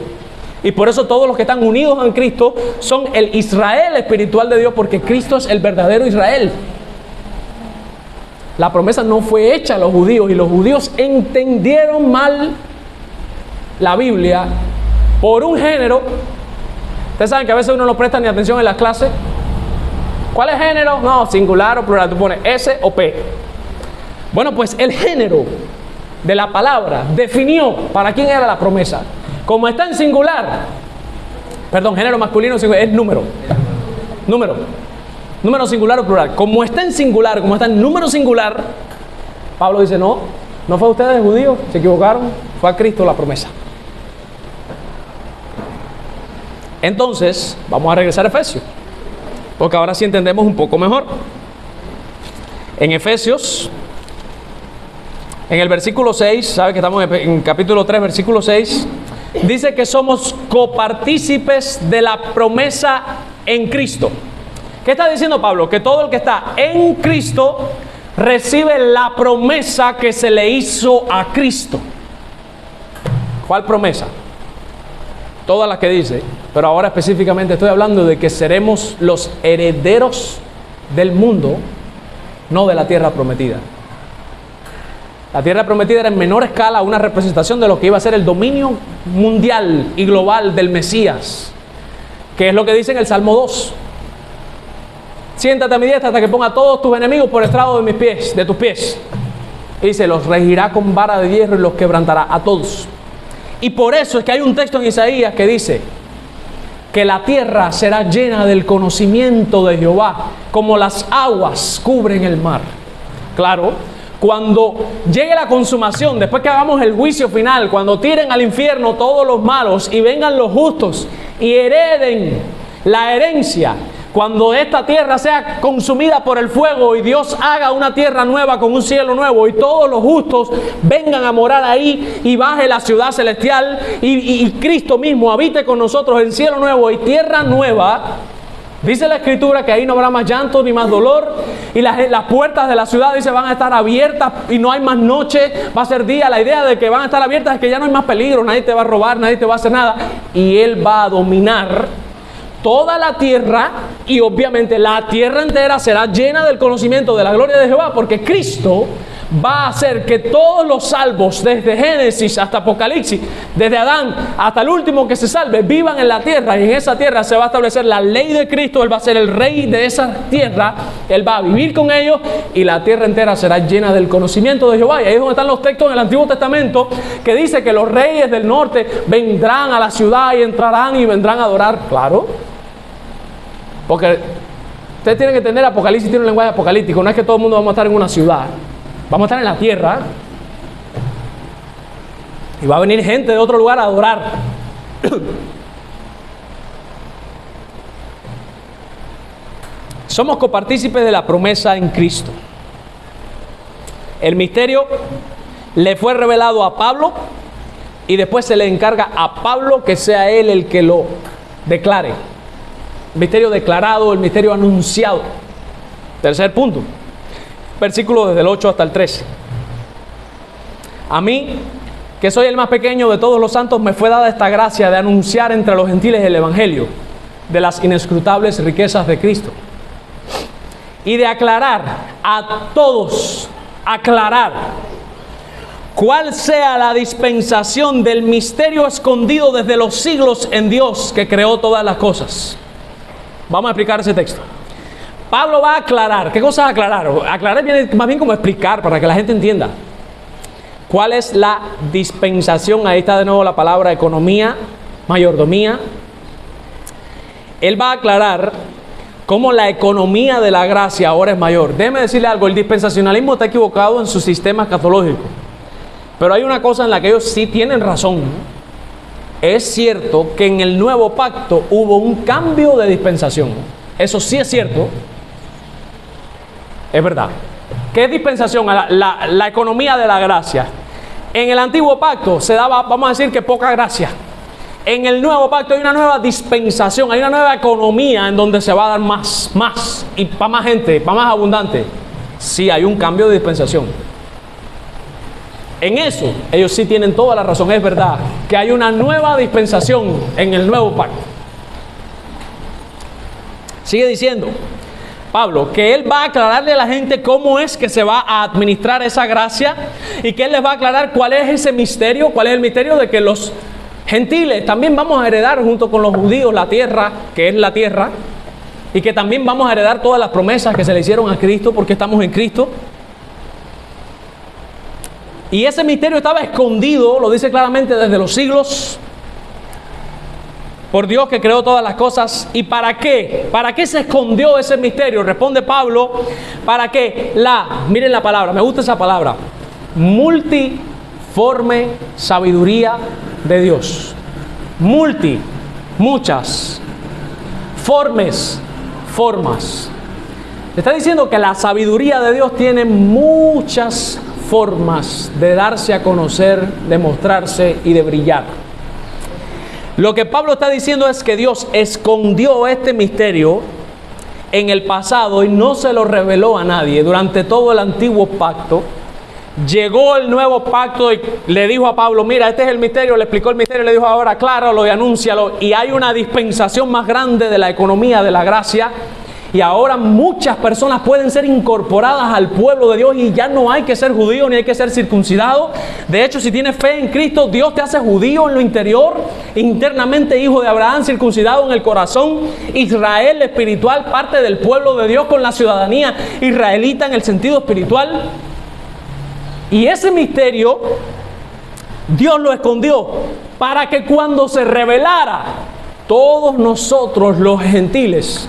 Y por eso todos los que están unidos en Cristo son el Israel espiritual de Dios, porque Cristo es el verdadero Israel. La promesa no fue hecha a los judíos, y los judíos entendieron mal la Biblia por un género. Ustedes saben que a veces uno no presta ni atención en las clases. ¿Cuál es género? No, singular o plural. Tú pones S o P. Bueno, pues el género de la palabra definió para quién era la promesa. Como está en singular, perdón, género masculino es número. Número singular o plural. Como está en singular, como está en número singular, Pablo dice, no fue a ustedes judíos, se equivocaron, fue a Cristo la promesa. Entonces, vamos a regresar a Efesios, porque ahora sí entendemos un poco mejor. En Efesios, en el versículo 6, ¿sabe que estamos en capítulo 3, versículo 6? Dice que somos copartícipes de la promesa en Cristo. ¿Qué está diciendo Pablo? Que todo el que está en Cristo recibe la promesa que se le hizo a Cristo. ¿Cuál promesa? Todas las que dice, pero ahora específicamente estoy hablando de que seremos los herederos del mundo, no de la tierra prometida. La tierra prometida era en menor escala una representación de lo que iba a ser el dominio mundial y global del Mesías, que es lo que dice en el Salmo 2. Siéntate a mi diestra hasta que ponga a todos tus enemigos por estrado de mis pies, de tus pies. Y dice, los regirá con vara de hierro y los quebrantará a todos. Y por eso es que hay un texto en Isaías que dice que la tierra será llena del conocimiento de Jehová, como las aguas cubren el mar. Claro, cuando llegue la consumación, después que hagamos el juicio final, cuando tiren al infierno todos los malos y vengan los justos y hereden la herencia, cuando esta tierra sea consumida por el fuego y Dios haga una tierra nueva con un cielo nuevo y todos los justos vengan a morar ahí y baje la ciudad celestial y Cristo mismo habite con nosotros en cielo nuevo y tierra nueva, dice la Escritura que ahí no habrá más llanto ni más dolor y las puertas de la ciudad, dice, van a estar abiertas y no hay más noche, va a ser día. La idea de que van a estar abiertas es que ya no hay más peligro, nadie te va a robar, nadie te va a hacer nada y Él va a dominar toda la tierra y obviamente la tierra entera será llena del conocimiento de la gloria de Jehová, porque Cristo va a hacer que todos los salvos, desde Génesis hasta Apocalipsis, desde Adán hasta el último que se salve, vivan en la tierra, y en esa tierra se va a establecer la ley de Cristo. Él va a ser el rey de esa tierra, Él va a vivir con ellos y la tierra entera será llena del conocimiento de Jehová. Y ahí es donde están los textos en el Antiguo Testamento que dice que los reyes del norte vendrán a la ciudad y entrarán y vendrán a adorar. Claro, porque ustedes tienen que entender, Apocalipsis tiene un lenguaje apocalíptico. No es que todo el mundo vamos a estar en una ciudad, vamos a estar en la tierra y va a venir gente de otro lugar a adorar. Somos copartícipes de la promesa en Cristo. El misterio le fue revelado a Pablo y después se le encarga a Pablo que sea él el que lo declare. El misterio declarado, el misterio anunciado. Tercer punto, versículo desde el 8 hasta el 13. A mí, que soy el más pequeño de todos los santos, me fue dada esta gracia de anunciar entre los gentiles el evangelio de las inescrutables riquezas de Cristo y de aclarar a todos, cuál sea la dispensación del misterio escondido desde los siglos en Dios que creó todas las cosas. Vamos a explicar ese texto. Pablo va a aclarar. ¿Qué cosa es aclarar? Aclarar viene más bien como explicar para que la gente entienda. ¿Cuál es la dispensación? Ahí está de nuevo la palabra economía, mayordomía. Él va a aclarar cómo la economía de la gracia ahora es mayor. Déjeme decirle algo, el dispensacionalismo está equivocado en su sistema escatológico. Pero hay una cosa en la que ellos sí tienen razón. Es cierto que en el nuevo pacto hubo un cambio de dispensación. Eso sí es cierto. Es verdad. ¿Qué es dispensación? La economía de la gracia. En el antiguo pacto se daba, vamos a decir que poca gracia. En el nuevo pacto hay una nueva dispensación, hay una nueva economía en donde se va a dar más y para más gente, para más abundante. Sí, hay un cambio de dispensación. En eso, ellos sí tienen toda la razón. Es verdad que hay una nueva dispensación en el nuevo pacto. Sigue diciendo Pablo que él va a aclararle a la gente cómo es que se va a administrar esa gracia y que él les va a aclarar cuál es ese misterio, cuál es el misterio de que los gentiles también vamos a heredar junto con los judíos la tierra, que es la tierra, y que también vamos a heredar todas las promesas que se le hicieron a Cristo porque estamos en Cristo. Y ese misterio estaba escondido, lo dice claramente, desde los siglos, por Dios que creó todas las cosas. ¿Y para qué? ¿Para qué se escondió ese misterio? Responde Pablo, para que miren la palabra, me gusta esa palabra, multiforme sabiduría de Dios. Muchas, formas. Está diciendo que la sabiduría de Dios tiene muchas formas de darse a conocer, de mostrarse y de brillar. Lo que Pablo está diciendo es que Dios escondió este misterio en el pasado y no se lo reveló a nadie durante todo el antiguo pacto. Llegó el nuevo pacto y le dijo a Pablo, mira, este es el misterio, le explicó el misterio, le dijo, ahora acláralo y anúncialo. Y hay una dispensación más grande de la economía de la gracia. Y ahora muchas personas pueden ser incorporadas al pueblo de Dios y ya no hay que ser judío ni hay que ser circuncidado. De hecho, si tienes fe en Cristo, Dios te hace judío en lo interior, internamente hijo de Abraham, circuncidado en el corazón, Israel espiritual, parte del pueblo de Dios con la ciudadanía israelita en el sentido espiritual. Y ese misterio Dios lo escondió para que cuando se revelara, todos nosotros los gentiles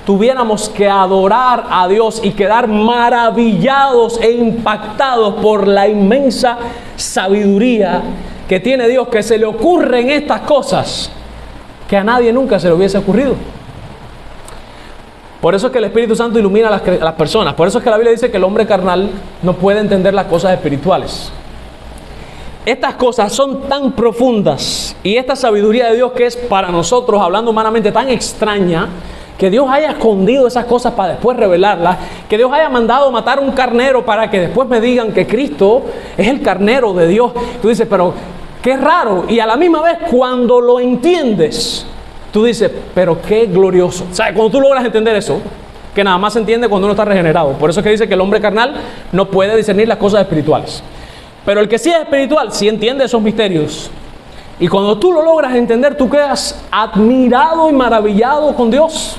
tuviéramos que adorar a Dios y quedar maravillados e impactados por la inmensa sabiduría que tiene Dios, que se le ocurren estas cosas que a nadie nunca se le hubiese ocurrido. Por eso es que el Espíritu Santo ilumina a las personas. Por eso es que la Biblia dice que el hombre carnal no puede entender las cosas espirituales. Estas cosas son tan profundas y esta sabiduría de Dios, que es para nosotros, hablando humanamente, tan extraña, que Dios haya escondido esas cosas para después revelarlas, que Dios haya mandado matar un carnero para que después me digan que Cristo es el carnero de Dios. Tú dices, pero qué raro. Y a la misma vez, cuando lo entiendes, tú dices, pero qué glorioso. O sea, cuando tú logras entender eso, que nada más se entiende cuando uno está regenerado. Por eso es que dice que el hombre carnal no puede discernir las cosas espirituales. Pero el que sí es espiritual, sí entiende esos misterios. Y cuando tú lo logras entender, tú quedas admirado y maravillado con Dios.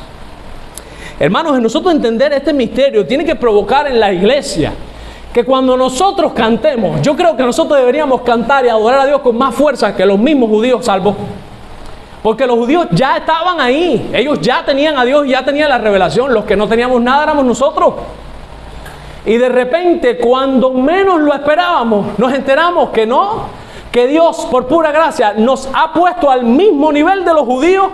Hermanos, en nosotros entender este misterio tiene que provocar en la iglesia que cuando nosotros cantemos, yo creo que nosotros deberíamos cantar y adorar a Dios con más fuerza que los mismos judíos salvos. Porque los judíos ya estaban ahí, ellos ya tenían a Dios, ya tenían la revelación. Los que no teníamos nada éramos nosotros. Y de repente, cuando menos lo esperábamos, nos enteramos que no, que Dios por pura gracia nos ha puesto al mismo nivel de los judíos,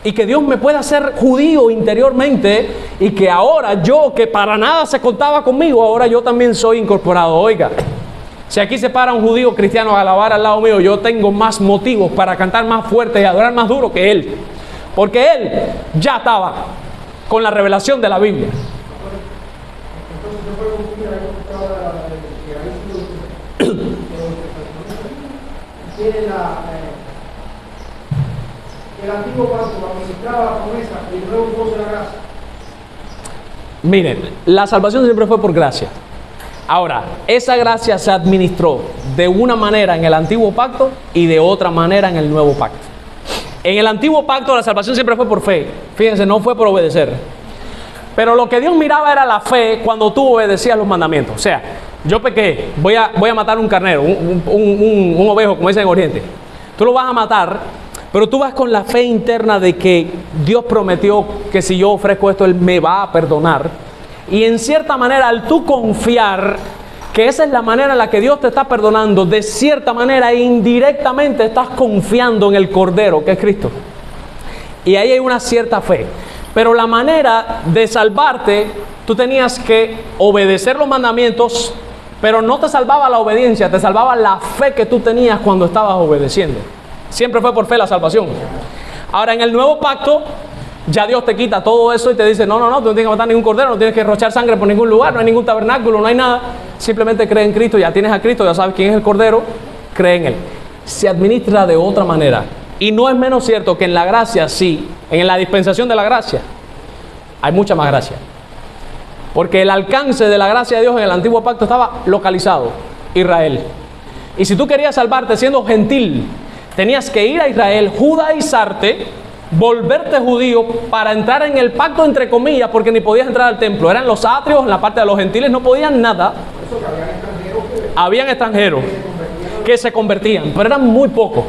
y que Dios me puede hacer judío interiormente, y que ahora yo, que para nada se contaba conmigo, ahora yo también soy incorporado. Oiga, si aquí se para un judío cristiano a alabar al lado mío, yo tengo más motivos para cantar más fuerte y adorar más duro que él, porque él ya estaba con la revelación de la Biblia. El antiguo pacto administraba la promesa y luego gozo de la gracia. Miren, la salvación siempre fue por gracia. Ahora, esa gracia se administró de una manera en el antiguo pacto y de otra manera en el nuevo pacto. En el antiguo pacto la salvación siempre fue por fe. Fíjense, no fue por obedecer. Pero lo que Dios miraba era la fe cuando tú obedecías los mandamientos. O sea, yo pequé, voy a matar un carnero, un ovejo, como dicen en Oriente. Tú lo vas a matar, pero tú vas con la fe interna de que Dios prometió que si yo ofrezco esto, Él me va a perdonar. Y en cierta manera, al tú confiar que esa es la manera en la que Dios te está perdonando, de cierta manera, indirectamente estás confiando en el Cordero, que es Cristo. Y ahí hay una cierta fe. Pero la manera de salvarte, tú tenías que obedecer los mandamientos, pero no te salvaba la obediencia, te salvaba la fe que tú tenías cuando estabas obedeciendo. Siempre fue por fe la salvación. Ahora, en el nuevo pacto, ya Dios te quita todo eso y te dice, no, tú no tienes que matar ningún cordero, no tienes que derrochar sangre por ningún lugar, no hay ningún tabernáculo, no hay nada. Simplemente cree en Cristo, ya tienes a Cristo, ya sabes quién es el Cordero, cree en Él. Se administra de otra manera. Y no es menos cierto que en la gracia, sí, en la dispensación de la gracia, hay mucha más gracia. Porque el alcance de la gracia de Dios en el antiguo pacto estaba localizado, Israel. Y si tú querías salvarte siendo gentil, tenías que ir a Israel, judaizarte, volverte judío para entrar en el pacto, entre comillas, porque ni podías entrar al templo. Eran los atrios, en la parte de los gentiles no podían nada. Habían extranjeros que se convertían, pero eran muy pocos.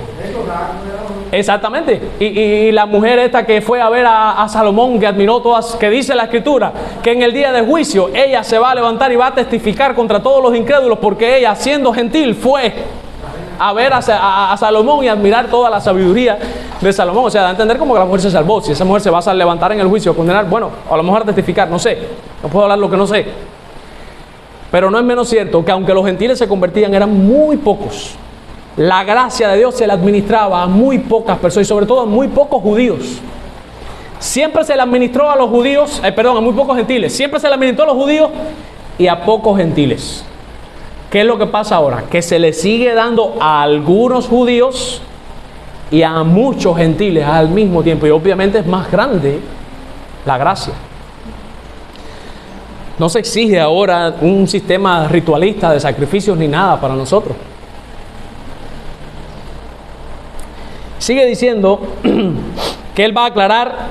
Exactamente. Y la mujer esta que fue a ver a Salomón, que admiró todas, que dice la Escritura, que en el día de juicio ella se va a levantar y va a testificar contra todos los incrédulos, porque ella, siendo gentil, fue a ver a Salomón y admirar toda la sabiduría de Salomón. O sea, da a entender como que la mujer se salvó. Si esa mujer se va a levantar en el juicio, condenar, bueno, a lo mejor a testificar, no sé. No puedo hablar lo que no sé. Pero no es menos cierto que aunque los gentiles se convertían, eran muy pocos. La gracia de Dios se le administraba a muy pocas personas y sobre todo a muy pocos judíos. Siempre se le administró a los judíos, a muy pocos gentiles. Siempre se le administró a los judíos y a pocos gentiles. ¿Qué es lo que pasa ahora? Que se le sigue dando a algunos judíos y a muchos gentiles al mismo tiempo. Y obviamente es más grande la gracia. No se exige ahora un sistema ritualista de sacrificios ni nada para nosotros. Sigue diciendo que él va a aclarar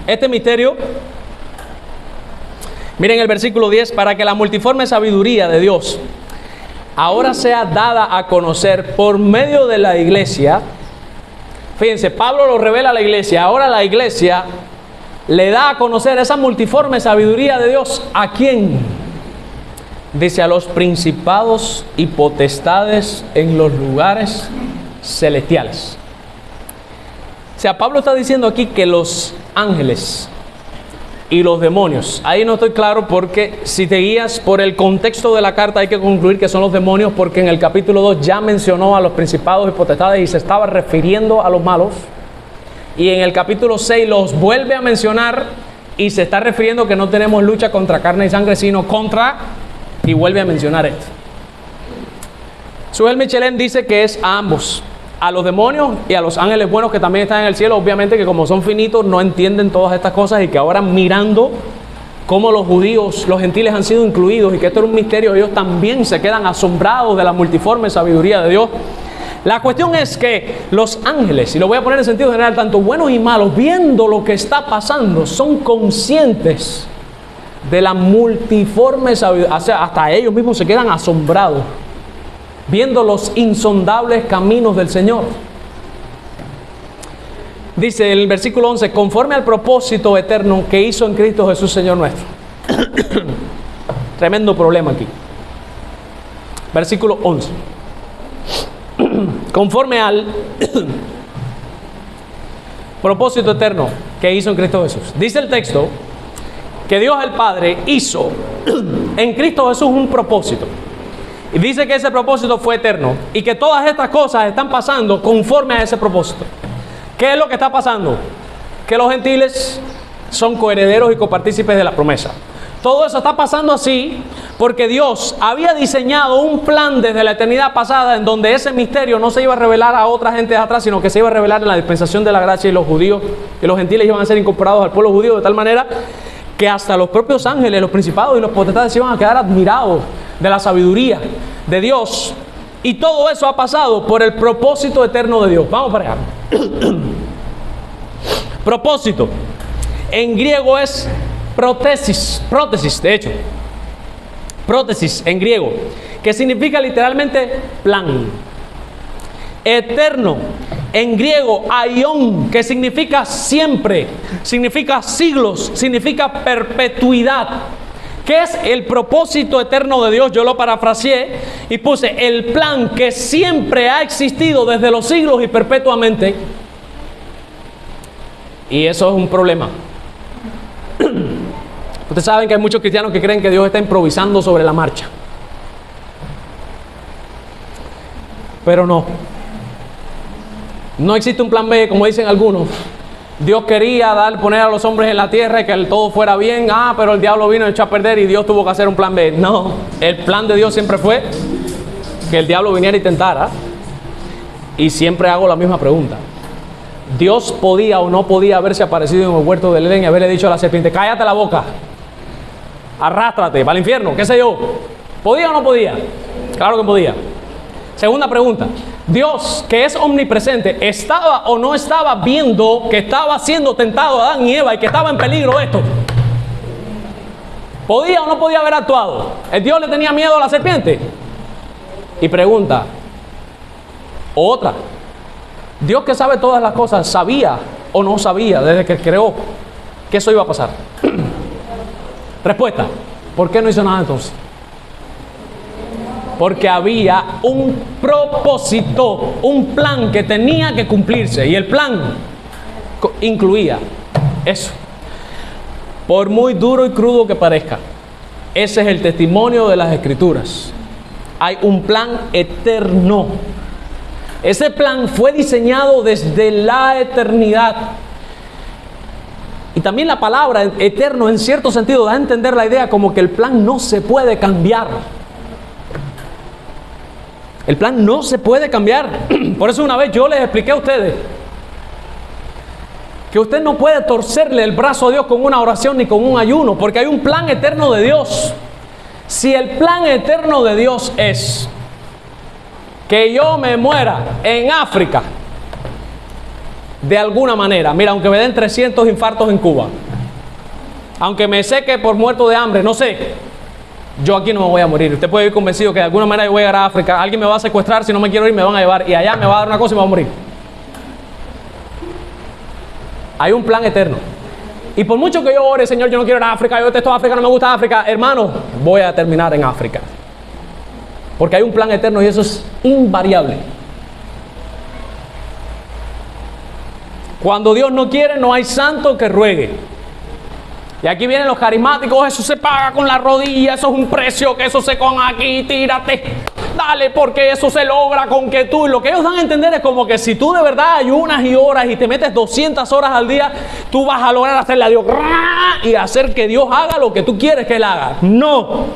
este misterio. Miren el versículo 10, para que la multiforme sabiduría de Dios ahora sea dada a conocer por medio de la iglesia. Fíjense, Pablo lo revela a la iglesia, ahora la iglesia le da a conocer esa multiforme sabiduría de Dios. ¿A quién? Dice, a los principados y potestades en los lugares celestiales. O sea, Pablo está diciendo aquí que los ángeles y los demonios, ahí no estoy claro, porque si te guías por el contexto de la carta hay que concluir que son los demonios, porque en el capítulo 2 ya mencionó a los principados y potestades y se estaba refiriendo a los malos, y en el capítulo 6 los vuelve a mencionar y se está refiriendo que no tenemos lucha contra carne y sangre, sino contra, y vuelve a mencionar esto. Suel Michelén dice que es a ambos, a los demonios y a los ángeles buenos que también están en el cielo. Obviamente que como son finitos no entienden todas estas cosas, y que ahora mirando cómo los judíos, los gentiles han sido incluidos y que esto era un misterio, ellos también se quedan asombrados de la multiforme sabiduría de Dios. La cuestión es que los ángeles, y lo voy a poner en sentido general, tanto buenos y malos, viendo lo que está pasando, son conscientes de la multiforme sabiduría. O sea, hasta ellos mismos se quedan asombrados viendo los insondables caminos del Señor. Dice el versículo 11, conforme al propósito eterno que hizo en Cristo Jesús Señor nuestro. Tremendo problema aquí. Versículo 11. Conforme al propósito eterno que hizo en Cristo Jesús. Dice el texto que Dios el Padre hizo en Cristo Jesús un propósito. Y dice que ese propósito fue eterno y que todas estas cosas están pasando conforme a ese propósito. ¿Qué es lo que está pasando? Que los gentiles son coherederos y copartícipes de la promesa. Todo eso está pasando así porque Dios había diseñado un plan desde la eternidad pasada en donde ese misterio no se iba a revelar a otra gente de atrás, sino que se iba a revelar en la dispensación de la gracia, y los judíos y los gentiles iban a ser incorporados al pueblo judío de tal manera que hasta los propios ángeles, los principados y los potestades se iban a quedar admirados de la sabiduría de Dios. Y todo eso ha pasado por el propósito eterno de Dios. Vamos para allá. Propósito en griego es prótesis, de hecho, prótesis en griego, que significa literalmente plan. Eterno en griego, aion, que significa siempre, significa siglos, significa perpetuidad. ¿Qué es el propósito eterno de Dios? Yo lo parafraseé y puse el plan que siempre ha existido desde los siglos y perpetuamente. Y eso es un problema. Ustedes saben que hay muchos cristianos que creen que Dios está improvisando sobre la marcha. Pero no. No existe un plan B, como dicen algunos. Dios quería poner a los hombres en la tierra y que todo fuera bien. Pero el diablo vino y echó a perder y Dios tuvo que hacer un plan B. No, el plan de Dios siempre fue que el diablo viniera y tentara. Y siempre hago la misma pregunta. ¿Dios podía o no podía haberse aparecido en el huerto del Edén y haberle dicho a la serpiente, cállate la boca, arrástrate para el infierno, qué sé yo? ¿Podía o no podía? Claro que podía. Segunda pregunta. Dios, que es omnipresente, ¿estaba o no estaba viendo que estaba siendo tentado Adán y Eva y que estaba en peligro esto? ¿Podía o no podía haber actuado? ¿El Dios le tenía miedo a la serpiente? Y pregunta, otra, Dios, que sabe todas las cosas, ¿sabía o no sabía desde que creó que eso iba a pasar? Respuesta, ¿por qué no hizo nada entonces? Porque había un propósito, un plan que tenía que cumplirse, y el plan incluía eso. Por muy duro y crudo que parezca, ese es el testimonio de las Escrituras. Hay un plan eterno. Ese plan fue diseñado desde la eternidad. Y también la palabra eterno en cierto sentido da a entender la idea como que el plan no se puede cambiar. El plan no se puede cambiar. Por eso una vez yo les expliqué a ustedes que usted no puede torcerle el brazo a Dios con una oración ni con un ayuno, porque hay un plan eterno de Dios. Si el plan eterno de Dios es que yo me muera en África de alguna manera, mira, aunque me den 300 infartos en Cuba, aunque me seque por muerto de hambre, no sé, yo aquí no me voy a morir. Usted puede ir convencido que de alguna manera yo voy a llegar a África, alguien me va a secuestrar, si no me quiero ir me van a llevar y allá me va a dar una cosa y me voy a morir. Hay un plan eterno. Y por mucho que yo ore, Señor, yo no quiero ir a África, yo detesto África, no me gusta África, hermano, voy a terminar en África. Porque hay un plan eterno y eso es invariable. Cuando Dios no quiere, no hay santo que ruegue. Y aquí vienen los carismáticos, eso se paga con la rodilla, eso es un precio, que eso se con aquí, tírate, dale, porque eso se logra con que tú, lo que ellos dan a entender es como que si tú de verdad ayunas y oras y te metes 200 horas al día, tú vas a lograr hacerle a Dios y hacer que Dios haga lo que tú quieres que Él haga. No,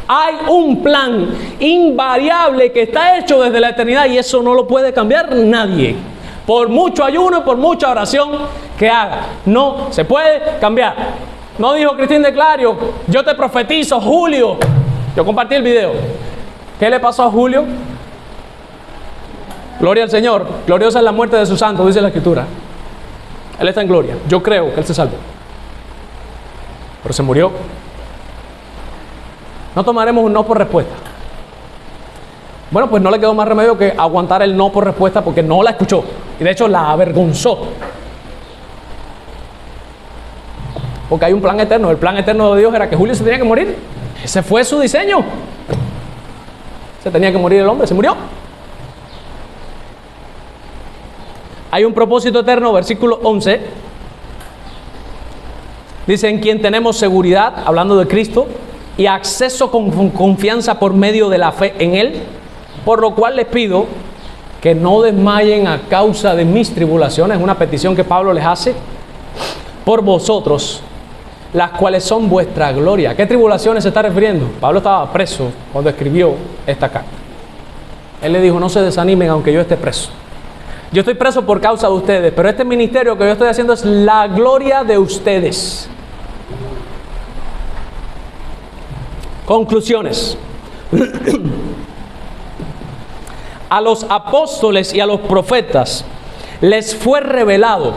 hay un plan invariable que está hecho desde la eternidad y eso no lo puede cambiar nadie. Por mucho ayuno y por mucha oración que haga, no se puede cambiar. No dijo Cristín de Clario, yo te profetizo, Julio. Yo compartí el video. ¿Qué le pasó a Julio? Gloria al Señor. Gloriosa es la muerte de sus santos, dice la Escritura. Él está en gloria. Yo creo que Él se salvó. Pero se murió. No tomaremos un no por respuesta. Bueno, pues no le quedó más remedio que aguantar el no por respuesta porque no la escuchó. Y de hecho la avergonzó. Porque hay un plan eterno. El plan eterno de Dios era que Julio se tenía que morir. Ese fue su diseño. Se tenía que morir el hombre, se murió. Hay un propósito eterno, versículo 11. Dice, en quien tenemos seguridad, hablando de Cristo, y acceso con confianza por medio de la fe en Él, por lo cual les pido que no desmayen a causa de mis tribulaciones, una petición que Pablo les hace, por vosotros, las cuales son vuestra gloria. ¿A qué tribulaciones se está refiriendo? Pablo estaba preso cuando escribió esta carta. Él le dijo, no se desanimen aunque yo esté preso. Yo estoy preso por causa de ustedes, pero este ministerio que yo estoy haciendo es la gloria de ustedes. Conclusiones. A los apóstoles y a los profetas les fue revelado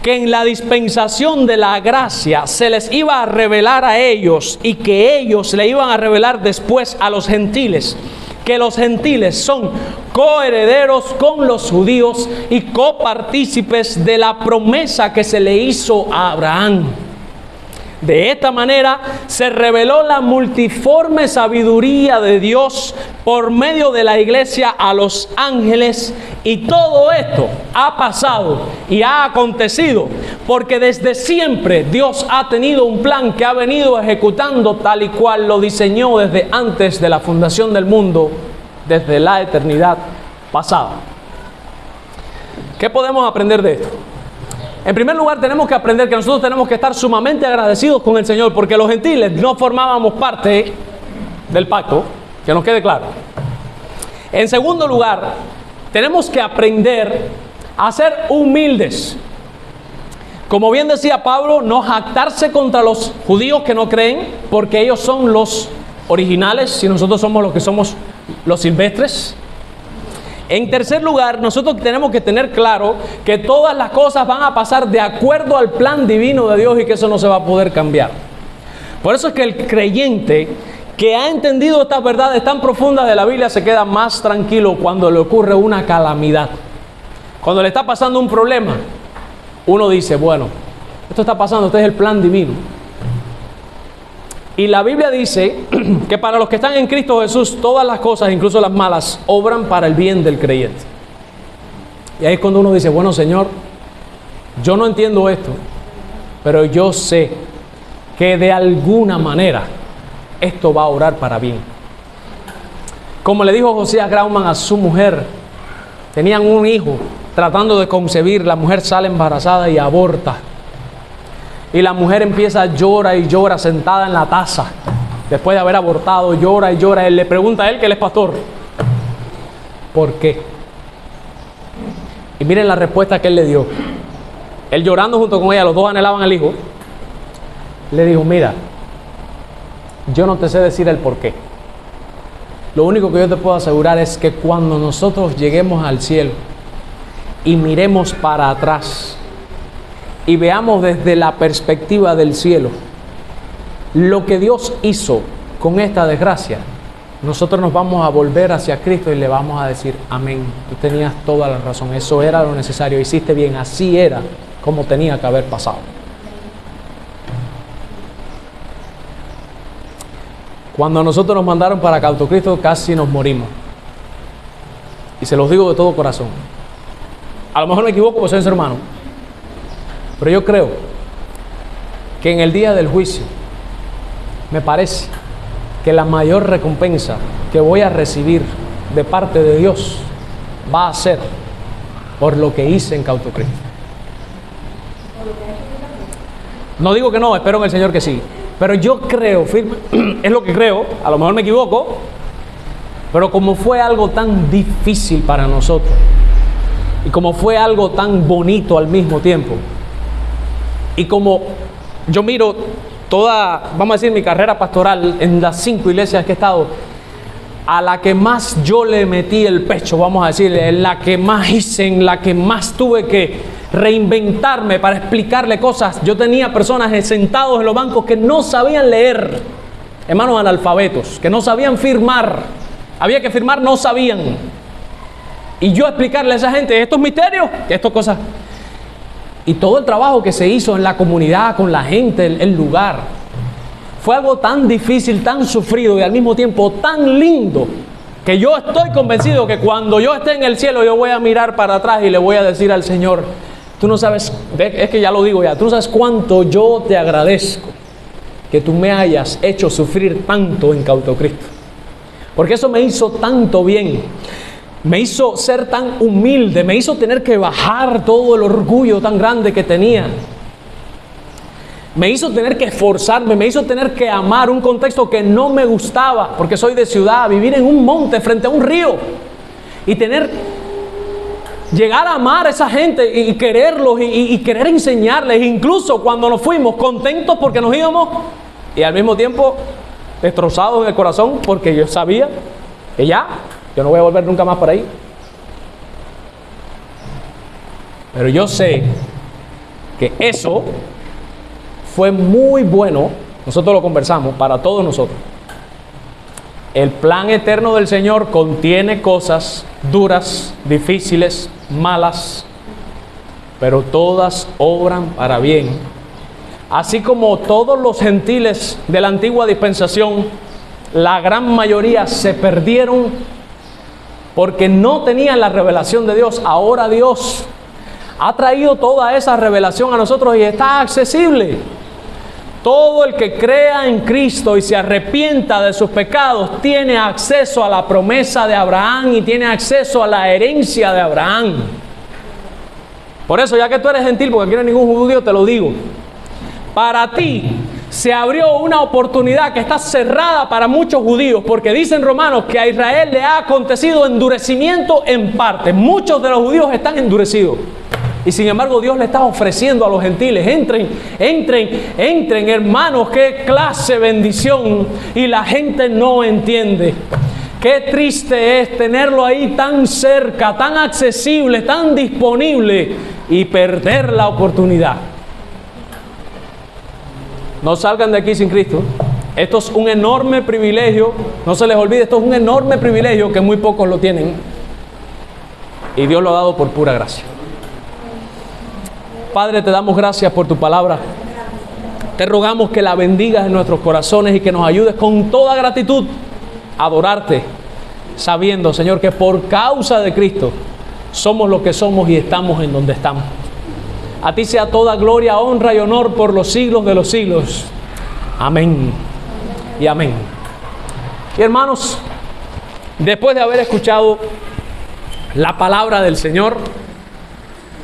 que en la dispensación de la gracia se les iba a revelar a ellos y que ellos le iban a revelar después a los gentiles, que los gentiles son coherederos con los judíos y copartícipes de la promesa que se le hizo a Abraham. De esta manera se reveló la multiforme sabiduría de Dios por medio de la iglesia a los ángeles, y todo esto ha pasado y ha acontecido porque desde siempre Dios ha tenido un plan que ha venido ejecutando tal y cual lo diseñó desde antes de la fundación del mundo, desde la eternidad pasada. ¿Qué podemos aprender de esto? En primer lugar, tenemos que aprender que nosotros tenemos que estar sumamente agradecidos con el Señor, porque los gentiles no formábamos parte del pacto, que nos quede claro. En segundo lugar, tenemos que aprender a ser humildes. Como bien decía Pablo, no jactarse contra los judíos que no creen, porque ellos son los originales y nosotros somos los que somos los silvestres. En tercer lugar, nosotros tenemos que tener claro que todas las cosas van a pasar de acuerdo al plan divino de Dios y que eso no se va a poder cambiar. Por eso es que el creyente que ha entendido estas verdades tan profundas de la Biblia se queda más tranquilo cuando le ocurre una calamidad. Cuando le está pasando un problema, uno dice, bueno, esto está pasando, este es el plan divino. Y la Biblia dice que para los que están en Cristo Jesús, todas las cosas, incluso las malas, obran para el bien del creyente. Y ahí es cuando uno dice, bueno, Señor, yo no entiendo esto, pero yo sé que de alguna manera esto va a obrar para bien. Como le dijo Josías Grauman a su mujer, tenían un hijo tratando de concebir, la mujer sale embarazada y aborta. Y la mujer empieza llora y llora sentada en la taza. Después de haber abortado, llora y llora. Él le pregunta a él, que él es pastor, ¿por qué? Y miren la respuesta que él le dio. Él llorando junto con ella, los dos anhelaban al hijo. Le dijo, mira, yo no te sé decir el por qué. Lo único que yo te puedo asegurar es que cuando nosotros lleguemos al cielo y miremos para atrás y veamos desde la perspectiva del cielo lo que Dios hizo con esta desgracia, nosotros nos vamos a volver hacia Cristo y le vamos a decir, amén, tú tenías toda la razón, eso era lo necesario, hiciste bien, así era como tenía que haber pasado. Cuando nosotros nos mandaron para Cautocristo, casi nos morimos. Y se los digo de todo corazón. A lo mejor me equivoco porque soy un ser humano. Pero yo creo que en el día del juicio, me parece que la mayor recompensa que voy a recibir de parte de Dios va a ser por lo que hice en Cautocristo. No digo que no, espero en el Señor que sí. Pero yo creo, firme, es lo que creo, a lo mejor me equivoco, pero como fue algo tan difícil para nosotros y como fue algo tan bonito al mismo tiempo, y como yo miro toda, vamos a decir, mi carrera pastoral en las 5 iglesias que he estado, a la que más yo le metí el pecho, vamos a decir, en la que más hice, en la que más tuve que reinventarme para explicarle cosas. Yo tenía personas sentados en los bancos que no sabían leer, hermanos analfabetos, que no sabían firmar. Había que firmar, no sabían. Y yo explicarle a esa gente estos misterios, estas cosas. Y todo el trabajo que se hizo en la comunidad, con la gente, el lugar, fue algo tan difícil, tan sufrido y al mismo tiempo tan lindo, que yo estoy convencido que cuando yo esté en el cielo yo voy a mirar para atrás y le voy a decir al Señor, tú no sabes, es que ya lo digo ya, tú no sabes cuánto yo te agradezco que tú me hayas hecho sufrir tanto en Cautocristo. Porque eso me hizo tanto bien, me hizo ser tan humilde, me hizo tener que bajar todo el orgullo tan grande que tenía. Me hizo tener que esforzarme, me hizo tener que amar un contexto que no me gustaba, porque soy de ciudad, vivir en un monte frente a un río y llegar a amar a esa gente y quererlos y querer enseñarles, incluso cuando nos fuimos contentos porque nos íbamos y al mismo tiempo destrozados en el corazón porque yo sabía que ya, yo no voy a volver nunca más por ahí. Pero yo sé que eso fue muy bueno, nosotros lo conversamos, para todos nosotros. El plan eterno del Señor contiene cosas duras, difíciles, malas, pero todas obran para bien. Así como todos los gentiles de la antigua dispensación, la gran mayoría se perdieron porque no tenían la revelación de Dios. Ahora Dios ha traído toda esa revelación a nosotros y está accesible. Todo el que crea en Cristo y se arrepienta de sus pecados tiene acceso a la promesa de Abraham y tiene acceso a la herencia de Abraham. Por eso, ya que tú eres gentil, porque aquí no hay ningún judío, te lo digo. Para ti se abrió una oportunidad que está cerrada para muchos judíos, porque dicen Romanos que a Israel le ha acontecido endurecimiento en parte. Muchos de los judíos están endurecidos. Y sin embargo Dios le está ofreciendo a los gentiles, entren hermanos, qué clase de bendición. Y la gente no entiende. Qué triste es tenerlo ahí tan cerca, tan accesible, tan disponible y perder la oportunidad. No salgan de aquí sin Cristo. Esto es un enorme privilegio, no se les olvide, esto es un enorme privilegio que muy pocos lo tienen. Y Dios lo ha dado por pura gracia. Padre, te damos gracias por tu palabra. Te rogamos que la bendigas en nuestros corazones y que nos ayudes con toda gratitud a adorarte, sabiendo, Señor, que por causa de Cristo somos lo que somos y estamos en donde estamos. A ti sea toda gloria, honra y honor por los siglos de los siglos. Amén y amén. Y hermanos, después de haber escuchado la palabra del Señor,